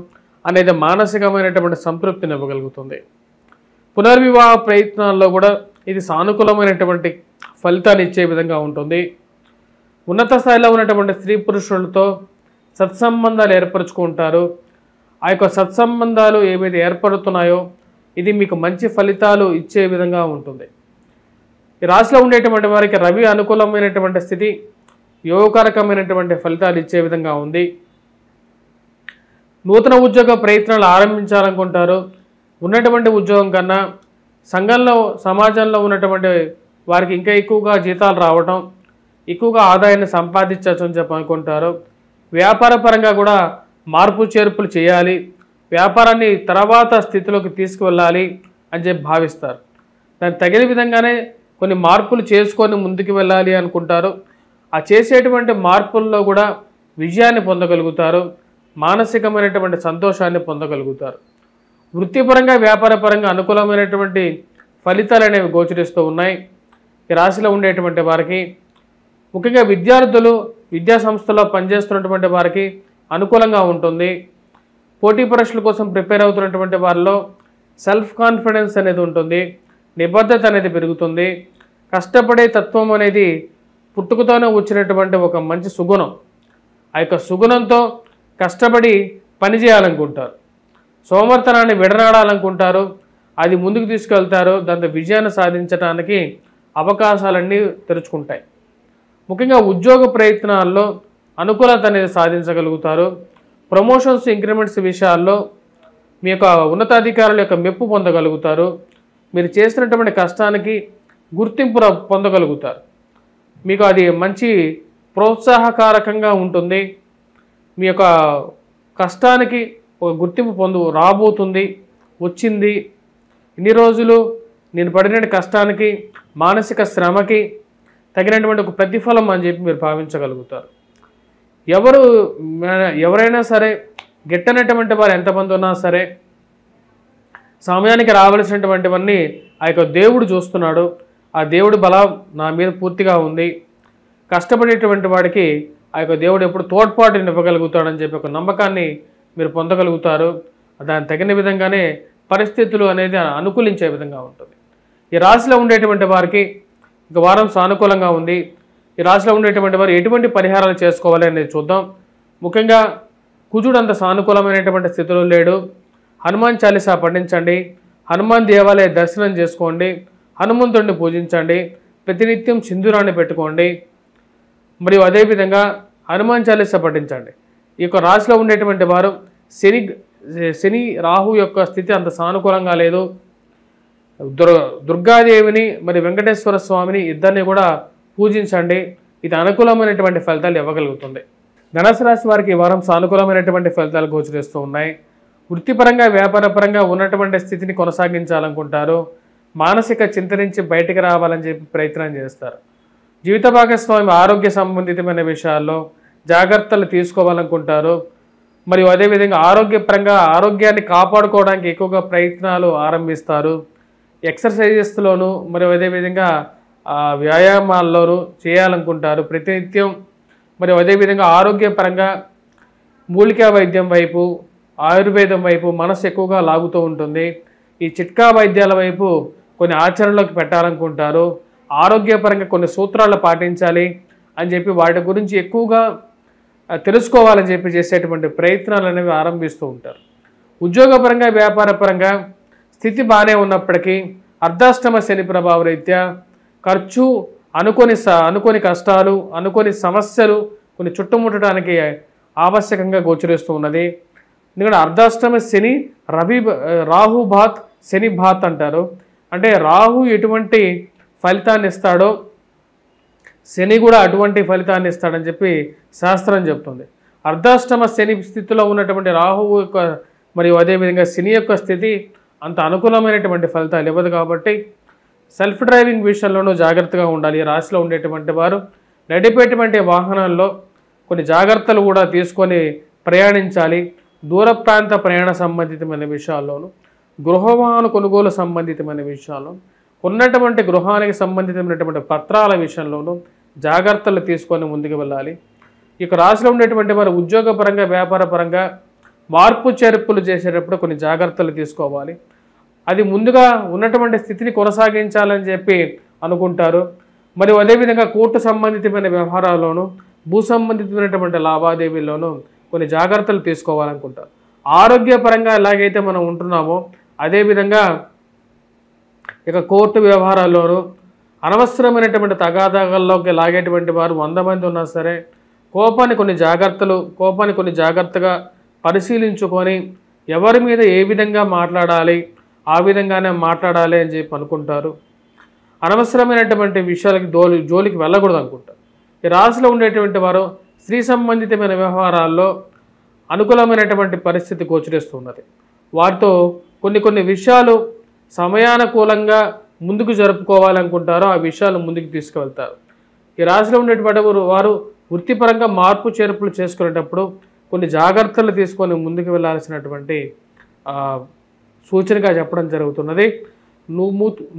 అనేది మానసికమైనటువంటి సంతృప్తిని ఇవ్వగలుగుతుంది. పునర్వివాహ ప్రయత్నాల్లో కూడా ఇది సానుకూలమైనటువంటి ఫలితాన్ని ఇచ్చే విధంగా ఉంటుంది. ఉన్నత స్థాయిలో ఉన్నటువంటి స్త్రీ పురుషులతో సత్సంబంధాలు ఏర్పరచుకుంటారు. ఆ యొక్క సత్సంబంధాలు ఏవైతే ఏర్పడుతున్నాయో ఇది మీకు మంచి ఫలితాలు ఇచ్చే విధంగా ఉంటుంది. ఈ రాశిలో ఉండేటువంటి వారికి రవి అనుకూలమైనటువంటి స్థితి యోగకారకమైనటువంటి ఫలితాలు ఇచ్చే విధంగా ఉంది. నూతన ఉద్యోగ ప్రయత్నాలు ఆరంభించాలనుకుంటారు. ఉన్నటువంటి ఉద్యోగం కన్నా సంఘంలో, సమాజంలో ఉన్నటువంటి వారికి ఇంకా ఎక్కువగా జీతాలు రావటం, ఎక్కువగా ఆదాయాన్ని సంపాదించవచ్చు అని చెప్పి అనుకుంటారు. వ్యాపార పరంగా కూడా మార్పు చేర్పులు చేయాలి, వ్యాపారాన్ని తర్వాత స్థితిలోకి తీసుకువెళ్ళాలి అని చెప్పి భావిస్తారు. దానికి తగిన విధంగానే కొన్ని మార్పులు చేసుకొని ముందుకు వెళ్ళాలి అనుకుంటారు. ఆ చేసేటువంటి మార్పుల్లో కూడా విజయాన్ని పొందగలుగుతారు, మానసికమైనటువంటి సంతోషాన్ని పొందగలుగుతారు. వృత్తిపరంగా వ్యాపారపరంగా అనుకూలమైనటువంటి ఫలితాలు అనేవి గోచరిస్తూ ఉన్నాయి. ఈ రాశిలో ఉండేటువంటి వారికి ముఖ్యంగా విద్యార్థులు విద్యా సంస్థలో పనిచేస్తున్నటువంటి వారికి అనుకూలంగా ఉంటుంది. పోటీ పరీక్షల కోసం ప్రిపేర్ అవుతున్నటువంటి వారిలో సెల్ఫ్ కాన్ఫిడెన్స్ అనేది ఉంటుంది, నిబద్ధత అనేది పెరుగుతుంది. కష్టపడే తత్వం అనేది పుట్టుకతోనే వచ్చినటువంటి ఒక మంచి సుగుణం. ఆ యొక్క సుగుణంతో కష్టపడి పని చేయాలనుకుంటారు, సోమర్థనాన్ని విడనాడాలనుకుంటారు, అది ముందుకు తీసుకెళ్తారు. దాంతో విజయాన్ని సాధించడానికి అవకాశాలన్నీ తెరుచుకుంటాయి. ముఖ్యంగా ఉద్యోగ ప్రయత్నాల్లో అనుకూలత అనేది సాధించగలుగుతారు. ప్రమోషన్స్ ఇంక్రిమెంట్స్ విషయాల్లో మీ యొక్క ఉన్నతాధికారుల యొక్క మెప్పు పొందగలుగుతారు. మీరు చేసినటువంటి కష్టానికి గుర్తింపు పొందగలుగుతారు. మీకు అది మంచి ప్రోత్సాహకారకంగా ఉంటుంది. మీ యొక్క కష్టానికి ఒక గుర్తింపు రాబోతుంది, వచ్చింది. ఇన్ని రోజులు నేను పడిన కష్టానికి మానసిక శ్రమకి తగినటువంటి ఒక ప్రతిఫలం అని చెప్పి మీరు భావించగలుగుతారు. ఎవరైనా సరే గిట్టనటువంటి వారు ఎంతమంది ఉన్నా సరే సమయానికి రావాల్సినటువంటివన్నీ ఆ యొక్క దేవుడు చూస్తున్నాడు. ఆ దేవుడి బలం నా మీద పూర్తిగా ఉంది. కష్టపడేటువంటి వాడికి ఆ యొక్క దేవుడు ఎప్పుడు తోడ్పాటుని ఇవ్వగలుగుతాడని చెప్పి ఒక నమ్మకాన్ని మీరు పొందగలుగుతారు. దానికి తగిన విధంగానే పరిస్థితులు అనేది అనుకూలించే విధంగా ఉంటుంది. ఈ రాశిలో ఉండేటువంటి వారికి ఇక వారం సానుకూలంగా ఉంది. ఈ రాశిలో ఉండేటువంటి వారు ఎటువంటి పరిహారాలు చేసుకోవాలి అనేది చూద్దాం. ముఖ్యంగా కుజుడు అంత సానుకూలమైనటువంటి స్థితిలో లేడు. హనుమాన్ చాలీసా పఠించండి, హనుమాన్ దేవాలయ దర్శనం చేసుకోండి, హనుమంతుడిని పూజించండి, ప్రతినిత్యం సింధూరాన్ని పెట్టుకోండి. మరియు అదేవిధంగా హనుమాన్ చాలీసా పఠించండి. ఈ యొక్క రాశిలో ఉండేటువంటి వారు శని రాహు యొక్క స్థితి అంత సానుకూలంగా లేదు. దుర్గాదేవిని మరి వెంకటేశ్వర స్వామిని ఇద్దరిని కూడా పూజించండి. ఇది అనుకూలమైనటువంటి ఫలితాలు ఇవ్వగలుగుతుంది. ధనుసు రాశి వారికి ఈ వారం సానుకూలమైనటువంటి ఫలితాలు గోచరిస్తూ ఉన్నాయి. వృత్తిపరంగా వ్యాపారపరంగా ఉన్నటువంటి స్థితిని కొనసాగించాలనుకుంటారు. మానసిక చింత నుంచి బయటికి రావాలని చెప్పి ప్రయత్నం చేస్తారు. జీవిత భాగస్వామి ఆరోగ్య సంబంధితమైన విషయాల్లో జాగ్రత్తలు తీసుకోవాలనుకుంటారు. మరియు అదేవిధంగా ఆరోగ్యపరంగా ఆరోగ్యాన్ని కాపాడుకోవడానికి ఎక్కువగా ప్రయత్నాలు ఆరంభిస్తారు. ఎక్సర్సైజెస్లోనూ మరియు అదేవిధంగా వ్యాయామాల్లోనూ చేయాలనుకుంటారు ప్రతినిత్యం. మరియు అదేవిధంగా ఆరోగ్యపరంగా మూలికా వైద్యం వైపు, ఆయుర్వేదం వైపు మనసు ఎక్కువగా లాగుతూ ఉంటుంది. ఈ చిట్కా వైద్యాల వైపు కొన్ని ఆచరణలోకి పెట్టాలనుకుంటారు. ఆరోగ్యపరంగా కొన్ని సూత్రాలు పాటించాలి అని చెప్పి వాటి గురించి ఎక్కువగా తెలుసుకోవాలని చెప్పి చేసేటువంటి ప్రయత్నాలు అనేవి ఆరంభిస్తూ ఉంటారు. ఉద్యోగపరంగా వ్యాపారపరంగా స్థితి బాగానే ఉన్నప్పటికీ అర్ధాష్టమ శని ప్రభావ రీత్యా ఖర్చు, అనుకోని కష్టాలు, అనుకోని సమస్యలు కొన్ని చుట్టుముట్టడానికి ఆవశ్యకంగా గోచరిస్తూ ఉన్నది. ఎందుకంటే అర్ధాష్టమ శని రాహు భాత్ శని భాత్ అంటారు. అంటే రాహు ఎటువంటి ఫలితాన్ని ఇస్తాడో శని కూడా అటువంటి ఫలితాన్ని ఇస్తాడని చెప్పి శాస్త్రం చెప్తుంది. అర్ధాష్టమ శని స్థితిలో ఉన్నటువంటి రాహువు యొక్క మరియు అదేవిధంగా శని యొక్క స్థితి అంత అనుకూలమైనటువంటి ఫలితాలు ఇవ్వదు. కాబట్టి సెల్ఫ్ డ్రైవింగ్ విషయంలోనూ జాగ్రత్తగా ఉండాలి. రాశిలో ఉండేటువంటి వారు నడిపేటువంటి వాహనాల్లో కొన్ని జాగ్రత్తలు కూడా తీసుకొని ప్రయాణించాలి. దూర ప్రాంత ప్రయాణ సంబంధితమైన విషయాల్లోనూ, గృహవాహన కొనుగోలు సంబంధితమైన విషయాల్లో, ఉన్నటువంటి గృహానికి సంబంధితమైనటువంటి పత్రాల విషయంలోనూ జాగ్రత్తలు తీసుకొని ముందుకు వెళ్ళాలి. ఇక రాశిలో ఉండేటువంటి వారు ఉద్యోగపరంగా వ్యాపారపరంగా మార్పు చేర్పులు చేసేటప్పుడు కొన్ని జాగ్రత్తలు తీసుకోవాలి. అది ముందుగా ఉన్నటువంటి స్థితిని కొనసాగించాలని చెప్పి అనుకుంటారు. మరియు అదేవిధంగా కోర్టు సంబంధితమైన వ్యవహారాల్లోనూ, భూ సంబంధితమైనటువంటి లావాదేవీల్లోనూ కొన్ని జాగ్రత్తలు తీసుకోవాలనుకుంటారు. ఆరోగ్యపరంగా ఎలాగైతే మనం ఉంటున్నామో అదేవిధంగా ఇక కోర్టు వ్యవహారాల్లోనూ అనవసరమైనటువంటి తగాదాగల్లోకి లాగేటువంటి వారు 100 మంది ఉన్నా సరే కోపాన్ని కొన్ని జాగ్రత్తగా పరిశీలించుకొని ఎవరి మీద ఏ విధంగా మాట్లాడాలి ఆ విధంగానే మాట్లాడాలి అని చెప్పి అనుకుంటారు. అనవసరమైనటువంటి విషయాలకి జోలికి వెళ్ళకూడదు అనుకుంటారు. ఈ రాశిలో ఉండేటువంటి వారు స్త్రీ సంబంధితమైన వ్యవహారాల్లో అనుకూలమైనటువంటి పరిస్థితి గోచరిస్తున్నది. వారితో కొన్ని విషయాలు సమయానుకూలంగా ముందుకు జరుపుకోవాలనుకుంటారో ఆ విషయాలు ముందుకు తీసుకువెళ్తారు. ఈ రాశిలో ఉండేటువంటి వారు వృత్తిపరంగా మార్పు చేర్పులు చేసుకునేటప్పుడు కొన్ని జాగ్రత్తలు తీసుకొని ముందుకు వెళ్ళాల్సినటువంటి సూచనగా చెప్పడం జరుగుతున్నది.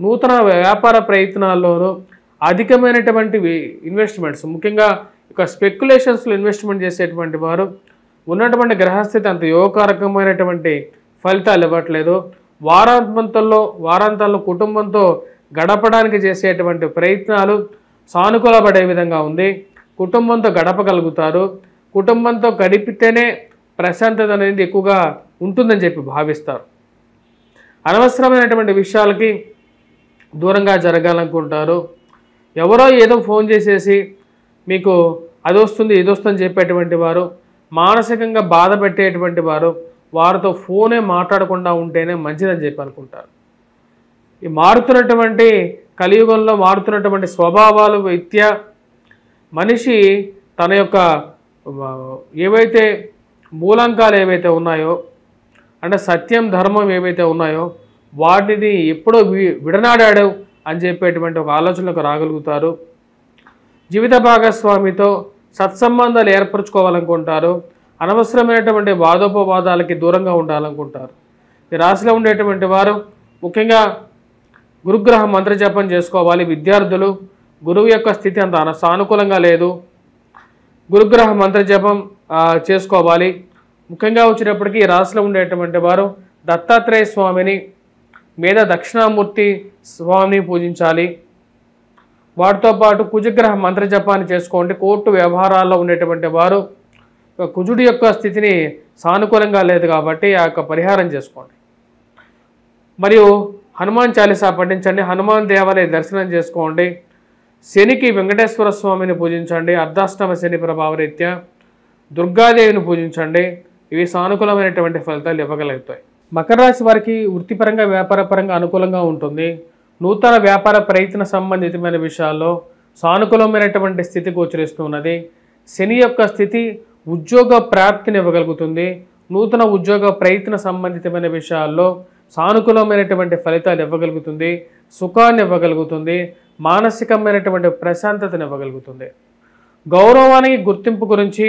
నూతన వ్యాపార ప్రయత్నాల్లోనూ అధికమైనటువంటి ఇన్వెస్ట్మెంట్స్, ముఖ్యంగా ఇక స్పెక్యులేషన్స్లో ఇన్వెస్ట్మెంట్ చేసేటువంటి వారు ఉన్నటువంటి గ్రహస్థితి అంత యోగకారకమైనటువంటి ఫలితాలు ఇవ్వట్లేదు. వారాంతాల్లో కుటుంబంతో గడపడానికి చేసేటువంటి ప్రయత్నాలు సానుకూలపడే విధంగా ఉంది. కుటుంబంతో గడపగలుగుతారు. కుటుంబంతో గడిపితేనే ప్రశాంతత అనేది ఎక్కువగా ఉంటుందని చెప్పి భావిస్తారు. అనవసరమైనటువంటి విషయాలకి దూరంగా జరగాలనుకుంటారు. ఎవరో ఏదో ఫోన్ చేసేసి మీకు అది వస్తుంది ఇది వస్తుందని చెప్పేటువంటి వారు, మానసికంగా బాధ పెట్టేటువంటి వారు, వారితో ఫోనే మాట్లాడకుండా ఉంటేనే మంచిదని చెప్పి అనుకుంటారు. ఈ మారుతున్నటువంటి కలియుగంలో మారుతున్నటువంటి స్వభావాలు రీత్యా మనిషి తన యొక్క ఏవైతే మూలాంకాలు ఏవైతే ఉన్నాయో, అంటే సత్యం ధర్మం ఏవైతే ఉన్నాయో వాటిని ఎప్పుడో విడనాడాడు అని చెప్పేటువంటి ఒక ఆలోచనలకు రాగలుగుతారు. జీవిత భాగస్వామితో సత్సంబంధాలు ఏర్పరచుకోవాలనుకుంటారు. అనవసరమైనటువంటి వాదోపవాదాలకి దూరంగా ఉండాలనుకుంటారు. ఈ రాశిలో ఉండేటువంటి వారు ముఖ్యంగా గురుగ్రహ మంత్ర జపం చేసుకోవాలి. విద్యార్థులు గురువు యొక్క స్థితి అంత సానుకూలంగా లేదు. గురుగ్రహ మంత్ర జపం చేసుకోవాలి. ముఖ్యంగా వచ్చేటప్పటికి రాశిలో ఉండేటువంటి వారు దత్తాత్రేయ స్వామిని, మీద దక్షిణామూర్తి స్వామిని పూజించాలి. వాటితో పాటు కుజగ్రహ మంత్ర జపాన్ని చేసుకోండి. కోర్టు వ్యవహారాల్లో ఉండేటువంటి వారు కుజుడి యొక్క స్థితిని సానుకూలంగా లేదు కాబట్టి ఆ యొక్క పరిహారం చేసుకోండి. మరియు హనుమాన్ చాలీసా పఠించండి. హనుమాన్ దేవాలయ దర్శనం చేసుకోండి. శనికి వెంకటేశ్వర స్వామిని పూజించండి. అర్ధాష్టమ శని ప్రభావరీత్యా దుర్గాదేవిని పూజించండి. ఇవి సానుకూలమైనటువంటి ఫలితాలు ఇవ్వగలుగుతాయి. మకర రాశి వారికి వృత్తిపరంగా వ్యాపారపరంగా అనుకూలంగా ఉంటుంది. నూతన వ్యాపార ప్రయత్న సంబంధితమైన విషయాల్లో సానుకూలమైనటువంటి స్థితి గోచరిస్తున్నది. శని యొక్క స్థితి ఉద్యోగ ప్రాప్తిని ఇవ్వగలుగుతుంది. నూతన ఉద్యోగ ప్రయత్న సంబంధితమైన విషయాల్లో సానుకూలమైనటువంటి ఫలితాలు ఇవ్వగలుగుతుంది. సుఖాన్ని ఇవ్వగలుగుతుంది. మానసికమైనటువంటి ప్రశాంతతను ఇవ్వగలుగుతుంది. గౌరవానికి గుర్తింపు గురించి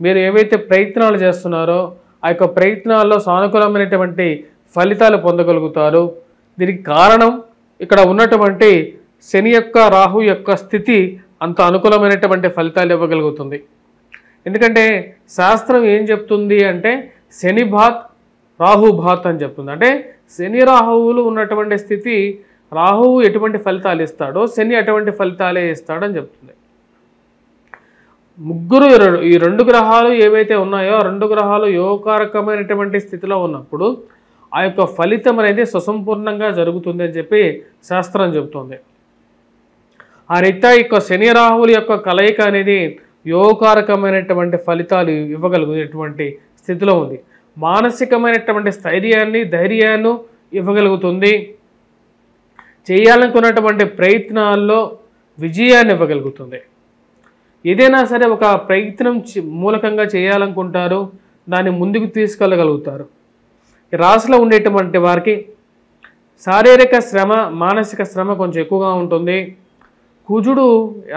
మీరు ఏవైతే ప్రయత్నాలు చేస్తున్నారో ఆ యొక్క ప్రయత్నాల్లో సానుకూలమైనటువంటి ఫలితాలు పొందగలుగుతారు. దీనికి కారణం ఇక్కడ ఉన్నటువంటి శని యొక్క రాహు యొక్క స్థితి అంత అనుకూలమైనటువంటి ఫలితాలు ఇవ్వగలుగుతుంది. ఎందుకంటే శాస్త్రం ఏం చెప్తుంది అంటే శని భాత్ రాహు భాత్ అని చెప్తుంది. అంటే శని రాహువులు ఉన్నటువంటి స్థితి, రాహువు ఎటువంటి ఫలితాలు ఇస్తాడో శని అటువంటి ఫలితాలే ఇస్తాడని చెప్తుంది. ముగ్గురు ఈ రెండు గ్రహాలు ఏవైతే ఉన్నాయో ఆ రెండు గ్రహాలు యోగకారకమైనటువంటి స్థితిలో ఉన్నప్పుడు ఆ యొక్క ఫలితం అనేది సుసంపూర్ణంగా జరుగుతుంది అని చెప్పి శాస్త్రం చెబుతుంది. ఆ రీత్యా యొక్క శని రాహువుల యొక్క కలయిక అనేది యోగకారకమైనటువంటి ఫలితాలు ఇవ్వగలిగేటువంటి స్థితిలో ఉంది. మానసికమైనటువంటి స్థైర్యాన్ని ధైర్యాన్ని ఇవ్వగలుగుతుంది. చేయాలనుకున్నటువంటి ప్రయత్నాల్లో విజయాన్ని ఇవ్వగలుగుతుంది. ఏదైనా సరే ఒక ప్రయత్నం మూలకంగా చేయాలనుకుంటారు, దాన్ని ముందుకు తీసుకెళ్ళగలుగుతారు. ఈ రాశిలో ఉండేటువంటి వారికి శారీరక శ్రమ మానసిక శ్రమ కొంచెం ఎక్కువగా ఉంటుంది. కుజుడు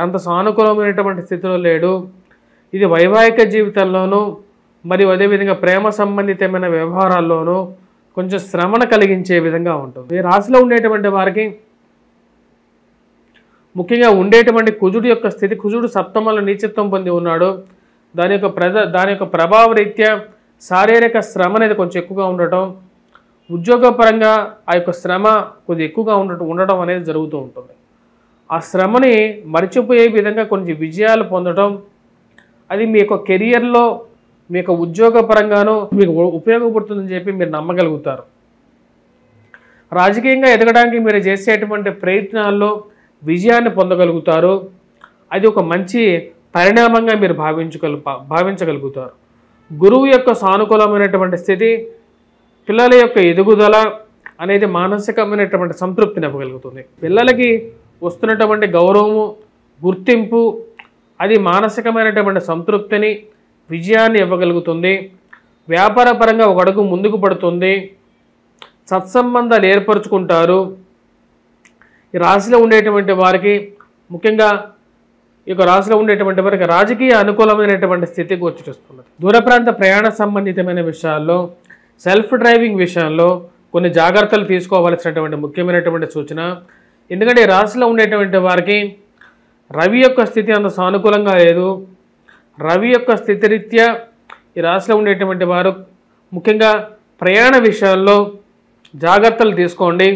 అంత సానుకూలమైనటువంటి స్థితిలో లేడు. ఇది వైవాహిక జీవితంలోనూ మరియు అదేవిధంగా ప్రేమ సంబంధితమైన వ్యవహారాల్లోనూ కొంచెం శ్రమను కలిగించే విధంగా ఉంటుంది. ఈ రాశిలో ఉండేటువంటి వారికి ముఖ్యంగా ఉండేటువంటి కుజుడు యొక్క స్థితి, కుజుడు సప్తమంలో నీచత్వం పొంది ఉన్నాడు. దాని యొక్క ప్రభావ రీత్యా శారీరక శ్రమ అనేది కొంచెం ఎక్కువగా ఉండటం, ఉద్యోగపరంగా ఆ యొక్క శ్రమ కొద్దిగా ఎక్కువగా ఉండటం అనేది జరుగుతూ ఉంటుంది. ఆ శ్రమని మరిచిపోయే విధంగా కొంచెం విజయాలు పొందడం, అది మీ యొక్క కెరియర్లో మీ యొక్క ఉద్యోగపరంగానూ మీకు ఉపయోగపడుతుందని చెప్పి మీరు నమ్మగలుగుతారు. రాజకీయంగా ఎదగడానికి మీరు చేసేటువంటి ప్రయత్నాల్లో విజయాన్ని పొందగలుగుతారు. అది ఒక మంచి పరిణామంగా మీరు భావించగలుగుతారు. గురువు యొక్క సానుకూలమైనటువంటి స్థితి పిల్లల యొక్క ఎదుగుదల అనేది మానసికమైనటువంటి సంతృప్తిని ఇవ్వగలుగుతుంది. పిల్లలకి వస్తున్నటువంటి గౌరవము గుర్తింపు అది మానసికమైనటువంటి సంతృప్తిని విజయాన్ని ఇవ్వగలుగుతుంది. వ్యాపార పరంగా ఒక అడుగు ముందుకు పడుతుంది. సత్సంబంధాలు ఏర్పరచుకుంటారు. ఈ రాశిలో ఉండేటువంటి వారికి ముఖ్యంగా ఈ యొక్క రాశిలో ఉండేటువంటి వారికి రాజకీయ అనుకూలమైనటువంటి స్థితికి వచ్చి చూస్తున్నది. దూర ప్రాంత ప్రయాణ సంబంధితమైన విషయాల్లో, సెల్ఫ్ డ్రైవింగ్ విషయంలో, కొన్ని జాగ్రత్తలు తీసుకోవాల్సినటువంటి ముఖ్యమైనటువంటి సూచన. ఎందుకంటే ఈ రాశిలో ఉండేటువంటి వారికి రవి యొక్క స్థితి అంత సానుకూలంగా లేదు. రవి యొక్క స్థితిరీత్యా ఈ రాశిలో ఉండేటువంటి వారు ముఖ్యంగా ప్రయాణ విషయాల్లో జాగ్రత్తలు తీసుకోండి.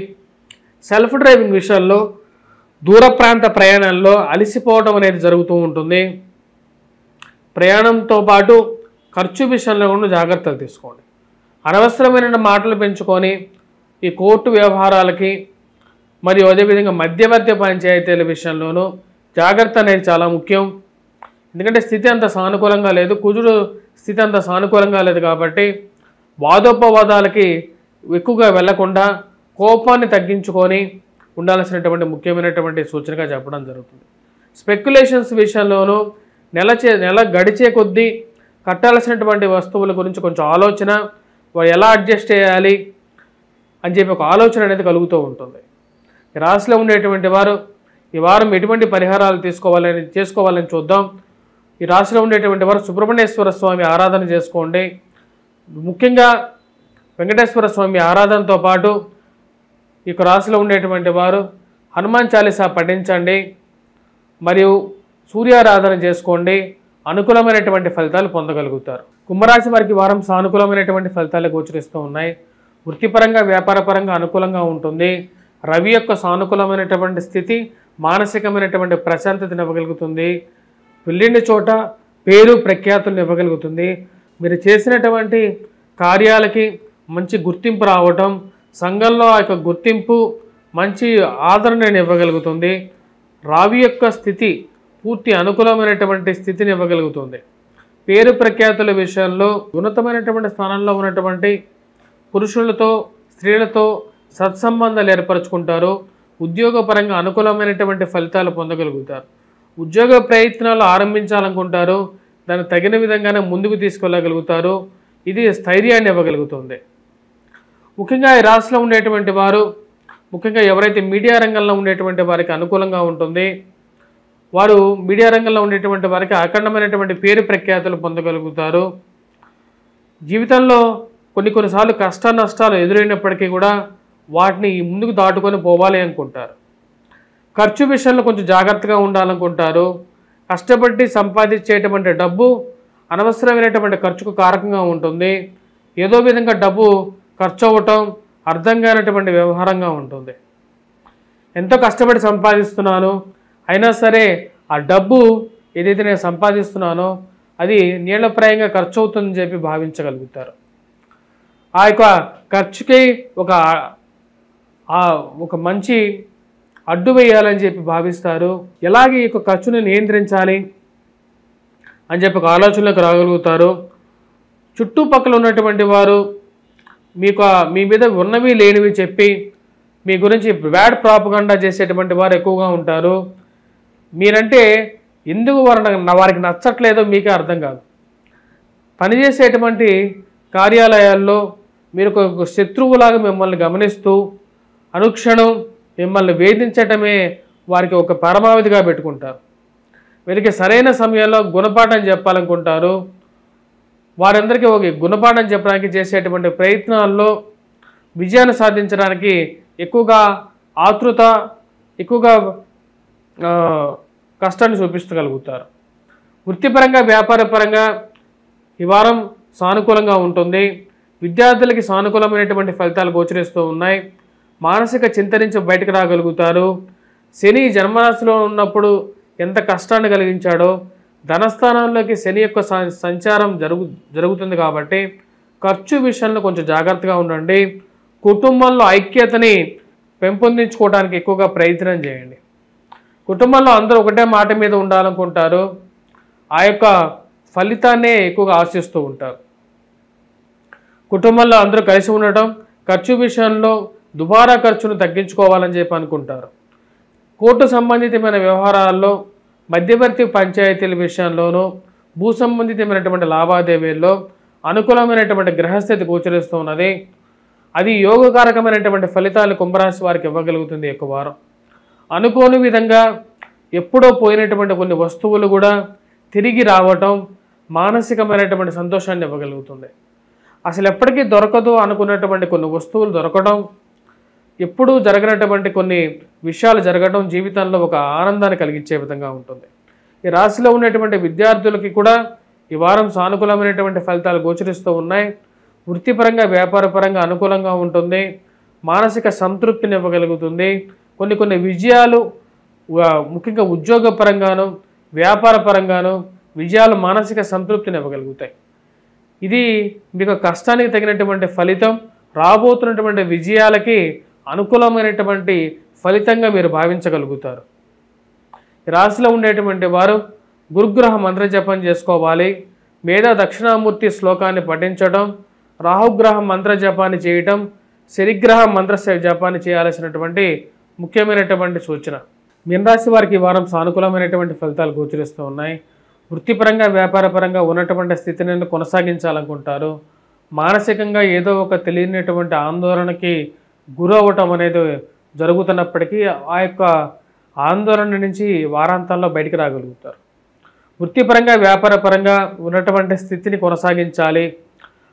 సెల్ఫ్ డ్రైవింగ్ విషయాల్లో దూర ప్రాంత ప్రయాణాల్లో అలసిపోవడం అనేది జరుగుతూ ఉంటుంది. ప్రయాణంతో పాటు ఖర్చు విషయంలో కూడా జాగ్రత్తలు తీసుకోండి. అనవసరమైన మాటలు పెంచుకొని ఈ కోర్టు వ్యవహారాలకి మరియు అదేవిధంగా మధ్యవర్తి పంచాయతీల విషయంలోనూ జాగ్రత్త అనేది చాలా ముఖ్యం. ఎందుకంటే స్థితి అంత సానుకూలంగా లేదు, కుజుడు స్థితి అంత సానుకూలంగా లేదు కాబట్టి వాదోపవాదాలకి ఎక్కువగా వెళ్లకుండా కోపాన్ని తగ్గించుకొని ఉండాల్సినటువంటి ముఖ్యమైనటువంటి సూచనగా చెప్పడం జరుగుతుంది. స్పెక్యులేషన్స్ విషయంలోనూ నెల గడిచే కొద్దీ కట్టాల్సినటువంటి వస్తువుల గురించి కొంచెం ఆలోచన, ఎలా అడ్జస్ట్ చేయాలి అని చెప్పి ఒక ఆలోచన అనేది కలుగుతూ ఉంటుంది. ఈ రాశిలో ఉండేటువంటి వారు ఈ వారం ఎటువంటి పరిహారాలు చేసుకోవాలని చూద్దాం. ఈ రాశిలో ఉండేటువంటి వారు సుబ్రహ్మణ్యేశ్వర స్వామి ఆరాధన చేసుకోండి. ముఖ్యంగా వెంకటేశ్వర స్వామి ఆరాధనతో పాటు ఈ రాశిలో ఉండేటువంటి వారు హనుమాన్ చాలీసా పఠించండి మరియు సూర్యారాధన చేసుకోండి. అనుకూలమైనటువంటి ఫలితాలు పొందగలుగుతారు. కుంభరాశి వారికి వారం సానుకూలమైనటువంటి ఫలితాలు గోచరిస్తూ ఉన్నాయి. వృత్తిపరంగా వ్యాపారపరంగా అనుకూలంగా ఉంటుంది. రవి యొక్క సానుకూలమైనటువంటి స్థితి మానసికమైనటువంటి ప్రశాంతతను ఇవ్వగలుగుతుంది. వెళ్ళిన చోట పేరు ప్రఖ్యాతులను ఇవ్వగలుగుతుంది. మీరు చేసినటువంటి కార్యాలకి మంచి గుర్తింపు రావటం, సంఘంలో ఆ యొక్క గుర్తింపు మంచి ఆదరణను ఇవ్వగలుగుతుంది. రావి యొక్క స్థితి పూర్తి అనుకూలమైనటువంటి స్థితిని ఇవ్వగలుగుతుంది. పేరు ప్రఖ్యాతుల విషయంలో ఉన్నతమైనటువంటి స్థానంలో ఉన్నటువంటి పురుషులతో స్త్రీలతో సత్సంబంధాలు ఏర్పరచుకుంటారు. ఉద్యోగపరంగా అనుకూలమైనటువంటి ఫలితాలు పొందగలుగుతారు. ఉద్యోగ ప్రయత్నాలు ఆరంభించాలనుకుంటారు, దాన్ని తగిన విధంగానే ముందుకు తీసుకెళ్ళగలుగుతారు. ఇది స్థైర్యాన్ని ఇవ్వగలుగుతుంది. ముఖ్యంగా ఈ రాశిలో ఉండేటువంటి వారు ముఖ్యంగా ఎవరైతే మీడియా రంగంలో ఉండేటువంటి వారికి అనుకూలంగా ఉంటుంది. వారు మీడియా రంగంలో ఉండేటువంటి వారికి అఖండమైనటువంటి పేరు ప్రఖ్యాతులు పొందగలుగుతారు. జీవితంలో కొన్నిసార్లు కష్ట నష్టాలు ఎదురైనప్పటికీ కూడా వాటిని ముందుకు దాటుకొని పోవాలి అనుకుంటారు. ఖర్చు విషయంలో కొంచెం జాగ్రత్తగా ఉండాలనుకుంటారు. కష్టపడి సంపాదించేటువంటి డబ్బు అనవసరమైనటువంటి ఖర్చుకు కారకంగా ఉంటుంది. ఏదో విధంగా డబ్బు ఖర్చు అవ్వటం అర్థం కానటువంటి వ్యవహారంగా ఉంటుంది. ఎంతో కష్టపడి సంపాదిస్తున్నాను, అయినా సరే ఆ డబ్బు ఏదైతే నేను సంపాదిస్తున్నానో అది నీళ్లప్రాయంగా ఖర్చు అవుతుందని చెప్పి భావించగలుగుతారు. ఆ యొక్క ఖర్చుకి ఒక మంచి అడ్డు వేయాలని చెప్పి భావిస్తారు. ఎలాగే ఈ యొక్క ఖర్చుని నియంత్రించాలి అని చెప్పి ఒక ఆలోచనలోకి రాగలుగుతారు. చుట్టుపక్కల ఉన్నటువంటి వారు మీ మీద ఉన్నవి లేనివి చెప్పి మీ గురించి బ్యాడ్ ప్రాపగండా చేసేటువంటి వారు ఎక్కువగా ఉంటారు. మీరంటే ఎందుకు వారికి నచ్చట్లేదో మీకే అర్థం కాదు. పనిచేసేటువంటి కార్యాలయాల్లో మీరు ఒక శత్రువులాగా మిమ్మల్ని గమనిస్తూ అనుక్షణం మిమ్మల్ని వేధించటమే వారికి ఒక పరమావధిగా పెట్టుకుంటారు. వీరికి సరైన సమయంలో గుణపాఠం చెప్పాలనుకుంటారు. వారందరికీ ఒక గుణపాఠం చెప్పడానికి చేసేటువంటి ప్రయత్నాల్లో విజయాన్ని సాధించడానికి ఎక్కువగా ఆతృత, ఎక్కువగా కష్టాన్ని చూపించగలుగుతారు. వృత్తిపరంగా వ్యాపారపరంగా ఈ వారం సానుకూలంగా ఉంటుంది. విద్యార్థులకి సానుకూలమైనటువంటి ఫలితాలు గోచరిస్తూ ఉన్నాయి. మానసిక చింత నుంచి బయటకు రాగలుగుతారు. శని జన్మరాశిలో ఉన్నప్పుడు ఎంత కష్టాన్ని కలిగించాడో ధనస్థానంలోకి శని యొక్క సంచారం జరుగుతుంది కాబట్టి ఖర్చు విషయంలో కొంచెం జాగ్రత్తగా ఉండండి. కుటుంబంలో ఐక్యతని పెంపొందించుకోవడానికి ఎక్కువగా ప్రయత్నం చేయండి. కుటుంబంలో అందరూ ఒకటే మాట మీద ఉండాలనుకుంటారు. ఆ యొక్క ఫలితాన్నే ఎక్కువగా ఆశిస్తూ ఉంటారు. కుటుంబంలో అందరూ కలిసి ఉండటం, ఖర్చు విషయంలో దుబారా ఖర్చును తగ్గించుకోవాలని చెప్పి అనుకుంటారు. కోర్టు సంబంధితమైన వ్యవహారాల్లో, మధ్యవర్తి పంచాయతీల విషయంలోనూ, భూ సంబంధితమైనటువంటి లావాదేవీల్లో అనుకూలమైనటువంటి గ్రహస్థితి గోచరిస్తూ ఉన్నది. అది యోగకారకమైనటువంటి ఫలితాలు కుంభరాశి వారికి ఇవ్వగలుగుతుంది. ఎక్కువ వారం అనుకోని విధంగా ఎప్పుడో పోయినటువంటి కొన్ని వస్తువులు కూడా తిరిగి రావటం మానసికమైనటువంటి సంతోషాన్ని ఇవ్వగలుగుతుంది. అసలు ఎప్పటికీ దొరకదు అనుకున్నటువంటి కొన్ని వస్తువులు దొరకడం, ఎప్పుడూ జరగనటువంటి కొన్ని విషయాలు జరగడం జీవితంలో ఒక ఆనందాన్ని కలిగించే విధంగా ఉంటుంది. ఈ రాశిలో ఉన్నటువంటి విద్యార్థులకి కూడా ఈ వారం సానుకూలమైనటువంటి ఫలితాలు గోచరిస్తూ ఉన్నాయి. వృత్తిపరంగా వ్యాపారపరంగా అనుకూలంగా ఉంటుంది. మానసిక సంతృప్తిని ఇవ్వగలుగుతుంది. కొన్ని విజయాలు ముఖ్యంగా ఉద్యోగపరంగాను వ్యాపార పరంగాను విజయాలు మానసిక సంతృప్తిని ఇవ్వగలుగుతాయి. ఇది మీకు కష్టానికి తగినటువంటి ఫలితం, రాబోతున్నటువంటి విజయాలకి అనుకూలమైనటువంటి ఫలితంగా మీరు భావించగలుగుతారు. ఈ రాశిలో ఉండేటువంటి వారు గురుగ్రహ మంత్ర జపం చేసుకోవాలి. మేధా దక్షిణామూర్తి శ్లోకాన్ని పఠించడం, రాహుగ్రహ మంత్ర జపాన్ని చేయటం, శనిగ్రహ మంత్ర జపాన్ని చేయాల్సినటువంటి ముఖ్యమైనటువంటి సూచన. మీనరాశి వారికి ఈ వారం సానుకూలమైనటువంటి ఫలితాలు గోచరిస్తూ ఉన్నాయి. వృత్తిపరంగా వ్యాపారపరంగా ఉన్నటువంటి స్థితిని కొనసాగించాలనుకుంటారు. మానసికంగా ఏదో ఒక తెలియనటువంటి ఆందోళనకి గురవటం అనేది జరుగుతున్నప్పటికీ ఆ యొక్క ఆందోళన నుంచి వారాంతంలో బయటికి రాగలుగుతారు. వృత్తిపరంగా వ్యాపారపరంగా ఉన్నటువంటి స్థితిని కొనసాగించాలి.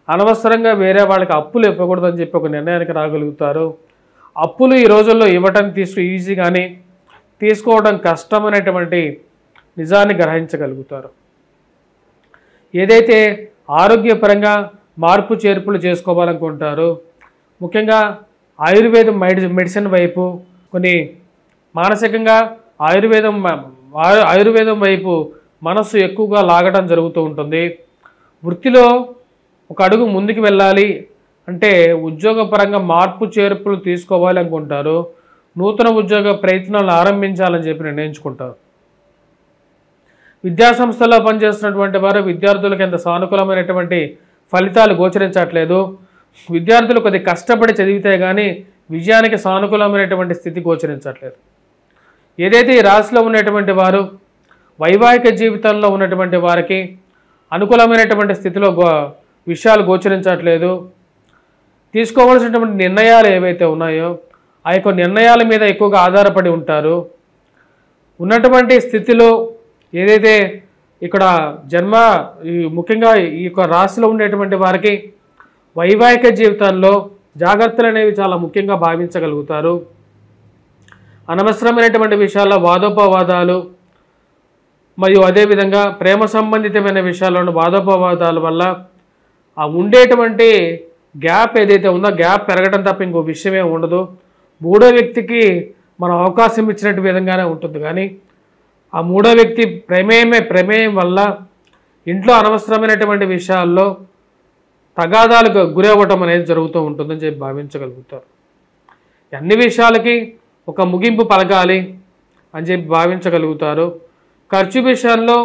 అనవసరంగా వేరే వాళ్ళకి అప్పులు ఇవ్వకూడదని చెప్పి ఒక నిర్ణయానికి రాగలుగుతారు. అప్పులు ఈ రోజుల్లో ఇవ్వటం ఈజీ కానీ తీసుకోవడం కష్టమైనటువంటి నిజాన్ని గ్రహించగలుగుతారు. ఏదైతే ఆరోగ్యపరంగా మార్పు చేర్పులు చేసుకోవాలనుకుంటారో ముఖ్యంగా ఆయుర్వేదం మెడిసిన్ వైపు కొన్ని మానసికంగా ఆయుర్వేదం వైపు మనస్సు ఎక్కువగా లాగడం జరుగుతూ ఉంటుంది. వృత్తిలో ఒక అడుగు ముందుకు వెళ్ళాలి అంటే ఉద్యోగపరంగా మార్పు చేర్పులు తీసుకోవాలి అనుకుంటారు. నూతన ఉద్యోగ ప్రయత్నాలు ఆరంభించాలని చెప్పి నిర్ణయించుకుంటారు. విద్యాసంస్థల్లో పనిచేస్తున్నటువంటి వారు విద్యార్థులకు ఎంత సానుకూలమైనటువంటి ఫలితాలు గోచరించట్లేదు. విద్యార్థులు కొద్ది కష్టపడి చదివితే కానీ విజయానికి సానుకూలమైనటువంటి స్థితి గోచరించట్లేదు. ఏదైతే ఈ రాశిలో ఉన్నటువంటి వారు వైవాహిక జీవితంలో ఉన్నటువంటి వారికి అనుకూలమైనటువంటి స్థితిలో విషయాలు గోచరించట్లేదు. తీసుకోవాల్సినటువంటి నిర్ణయాలు ఏవైతే ఉన్నాయో ఆ యొక్క నిర్ణయాల మీద ఎక్కువగా ఆధారపడి ఉంటారు. ఉన్నటువంటి స్థితిలో ఏదైతే ఇక్కడ ముఖ్యంగా ఈ యొక్క రాశిలో ఉండేటువంటి వారికి వైవాహిక జీవితాల్లో జాగ్రత్తలు అనేవి చాలా ముఖ్యంగా భావించగలుగుతారు. అనవసరమైనటువంటి విషయాల్లో వాదోపవాదాలు మరియు అదేవిధంగా ప్రేమ సంబంధితమైన విషయాల్లోని వాదోపవాదాల వల్ల ఆ ఉండేటువంటి గ్యాప్ ఏదైతే ఉందో గ్యాప్ పెరగడం తప్ప ఇంకో విషయమే ఉండదు. మూడో వ్యక్తికి మనం అవకాశం ఇచ్చినట్టు విధంగానే ఉంటుంది. కానీ ఆ మూడో వ్యక్తి ప్రమేయం వల్ల ఇంట్లో అనవసరమైనటువంటి విషయాల్లో తగాదాలకు గురవ్వటం అనేది జరుగుతూ ఉంటుందని చెప్పి భావించగలుగుతారు. అన్ని విషయాలకి ఒక ముగింపు పలకాలి అని చెప్పి భావించగలుగుతారు. ఖర్చు విషయాల్లో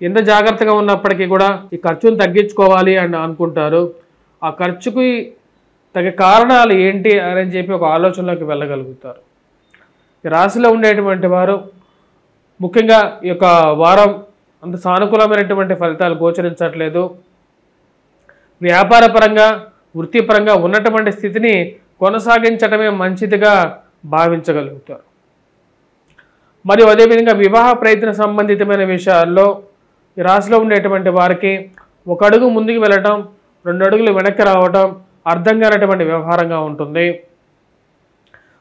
ఎంత జాగ్రత్తగా ఉన్నప్పటికీ కూడా ఈ ఖర్చును తగ్గించుకోవాలి అని అనుకుంటారు. ఆ ఖర్చుకి తగ్గ కారణాలు ఏంటి అని చెప్పి ఒక ఆలోచనలోకి వెళ్ళగలుగుతారు. ఈ రాశిలో ఉండేటువంటి వారు ముఖ్యంగా ఈ యొక్క వారం అంత సానుకూలమైనటువంటి ఫలితాలు గోచరించట్లేదు. వ్యాపారపరంగా వృత్తిపరంగా ఉన్నటువంటి స్థితిని కొనసాగించడమే మంచిదిగా భావించగలుగుతారు. మరియు అదేవిధంగా వివాహ ప్రయత్న సంబంధితమైన విషయాల్లో ఈ రాశిలో ఉండేటువంటి వారికి ఒక అడుగు ముందుకు వెళ్ళటం, 2 అడుగులు వెనక్కి రావటం అర్థం కానటువంటి వ్యవహారంగా ఉంటుంది.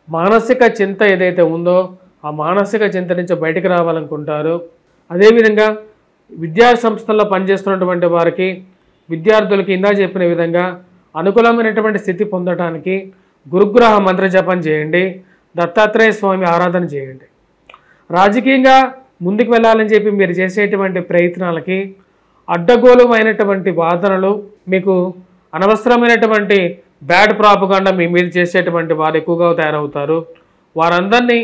మానసిక చింత ఏదైతే ఉందో ఆ మానసిక చింత నుంచి బయటికి రావాలనుకుంటారు. అదేవిధంగా విద్యా సంస్థల్లో పనిచేస్తున్నటువంటి వారికి విద్యార్థులకి ఇందా చెప్పిన విధంగా అనుకూలమైనటువంటి స్థితి పొందడానికి గురుగ్రహ మంత్ర జపం చేయండి. దత్తాత్రేయ స్వామి ఆరాధన చేయండి. రాజకీయంగా ముందుకు వెళ్ళాలని చెప్పి మీరు చేసేటువంటి ప్రయత్నాలకి అడ్డగోలుమైనటువంటి వాదనలు, మీకు అనవసరమైనటువంటి బ్యాడ్ ప్రాపగాండా మీ మీద చేసేటువంటి వారు ఎక్కువగా తయారవుతారు. వారందరినీ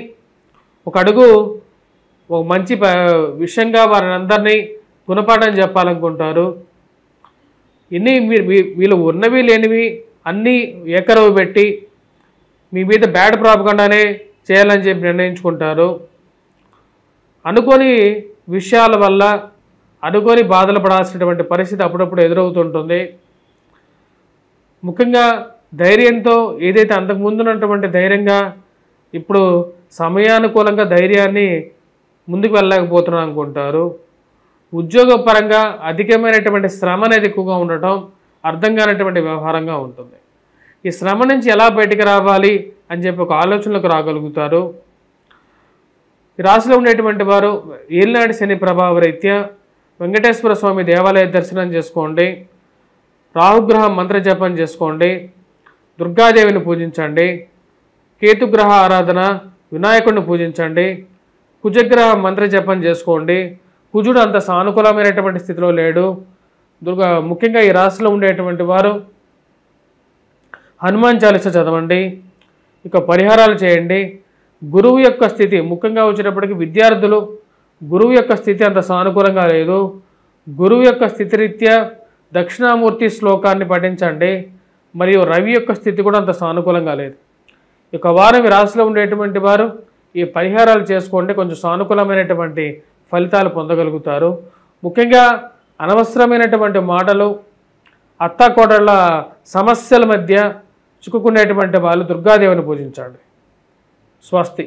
ఒక అడుగు ఒక మంచి విషయంగా వారందరినీ గుణపాఠం చెప్పాలనుకుంటారు. ఇన్ని వీళ్ళు ఉన్నవి లేనివి అన్నీ ఏకరవు పెట్టి మీ మీద బ్యాడ్ ప్రాపగాండానే చేయాలని చెప్పి నిర్ణయించుకుంటారు. అనుకోని విషయాల వల్ల అనుకోని బాధలు పడాల్సినటువంటి పరిస్థితి అప్పుడప్పుడు ఎదురవుతుంటుంది. ముఖ్యంగా ధైర్యంతో ఏదైతే అంతకుముందు ఉన్నటువంటి ధైర్యంగా ఇప్పుడు సమయానుకూలంగా ధైర్యాన్ని ముందుకు వెళ్ళలేకపోతున్నాం అనుకుంటారు. ఉద్యోగపరంగా అధికమైనటువంటి శ్రమ అనేది ఎక్కువగా ఉండటం, అర్థం కానటువంటి వ్యవహారంగా ఉంటుంది. ఈ శ్రమ నుంచి ఎలా బయటికి రావాలి అని చెప్పి ఒక ఆలోచనలకు రాగలుగుతారు. ఈ రాశిలో ఉండేటువంటి వారు ఏలినాటి శని ప్రభావ రీత్యా వెంకటేశ్వర స్వామి దేవాలయ దర్శనం చేసుకోండి, రాహుగ్రహం మంత్ర జపం చేసుకోండి, దుర్గాదేవిని పూజించండి, కేతుగ్రహ ఆరాధన, వినాయకుడిని పూజించండి, కుజగ్రహ మంత్ర జపం చేసుకోండి. కుజుడు అంత సానుకూలమైనటువంటి స్థితిలో లేడు. ముఖ్యంగా ఈ రాశిలో ఉండేటువంటి వారు హనుమాన్ చాలీస చదవండి. ఇక పరిహారాలు చేయండి. గురువు యొక్క స్థితి ముఖ్యంగా వచ్చేటప్పటికి విద్యార్థులు గురువు యొక్క స్థితి అంత సానుకూలంగా లేదు. గురువు యొక్క స్థితిరీత్యా దక్షిణామూర్తి శ్లోకాన్ని పఠించండి. మరియు రవి యొక్క స్థితి కూడా అంత సానుకూలంగా లేదు. ఇక వారం ఈ రాశిలో ఉండేటువంటి వారు ఈ పరిహారాలు చేసుకోండి, కొంచెం సానుకూలమైనటువంటి ఫలితాలు పొందగలుగుతారు. ముఖ్యంగా అనవసరమైనటువంటి మాటలు, అత్తాకోడళ్ళ సమస్యల మధ్య చిక్కుకునేటువంటి వాళ్ళు దుర్గాదేవిని పూజించండి. స్వస్తి.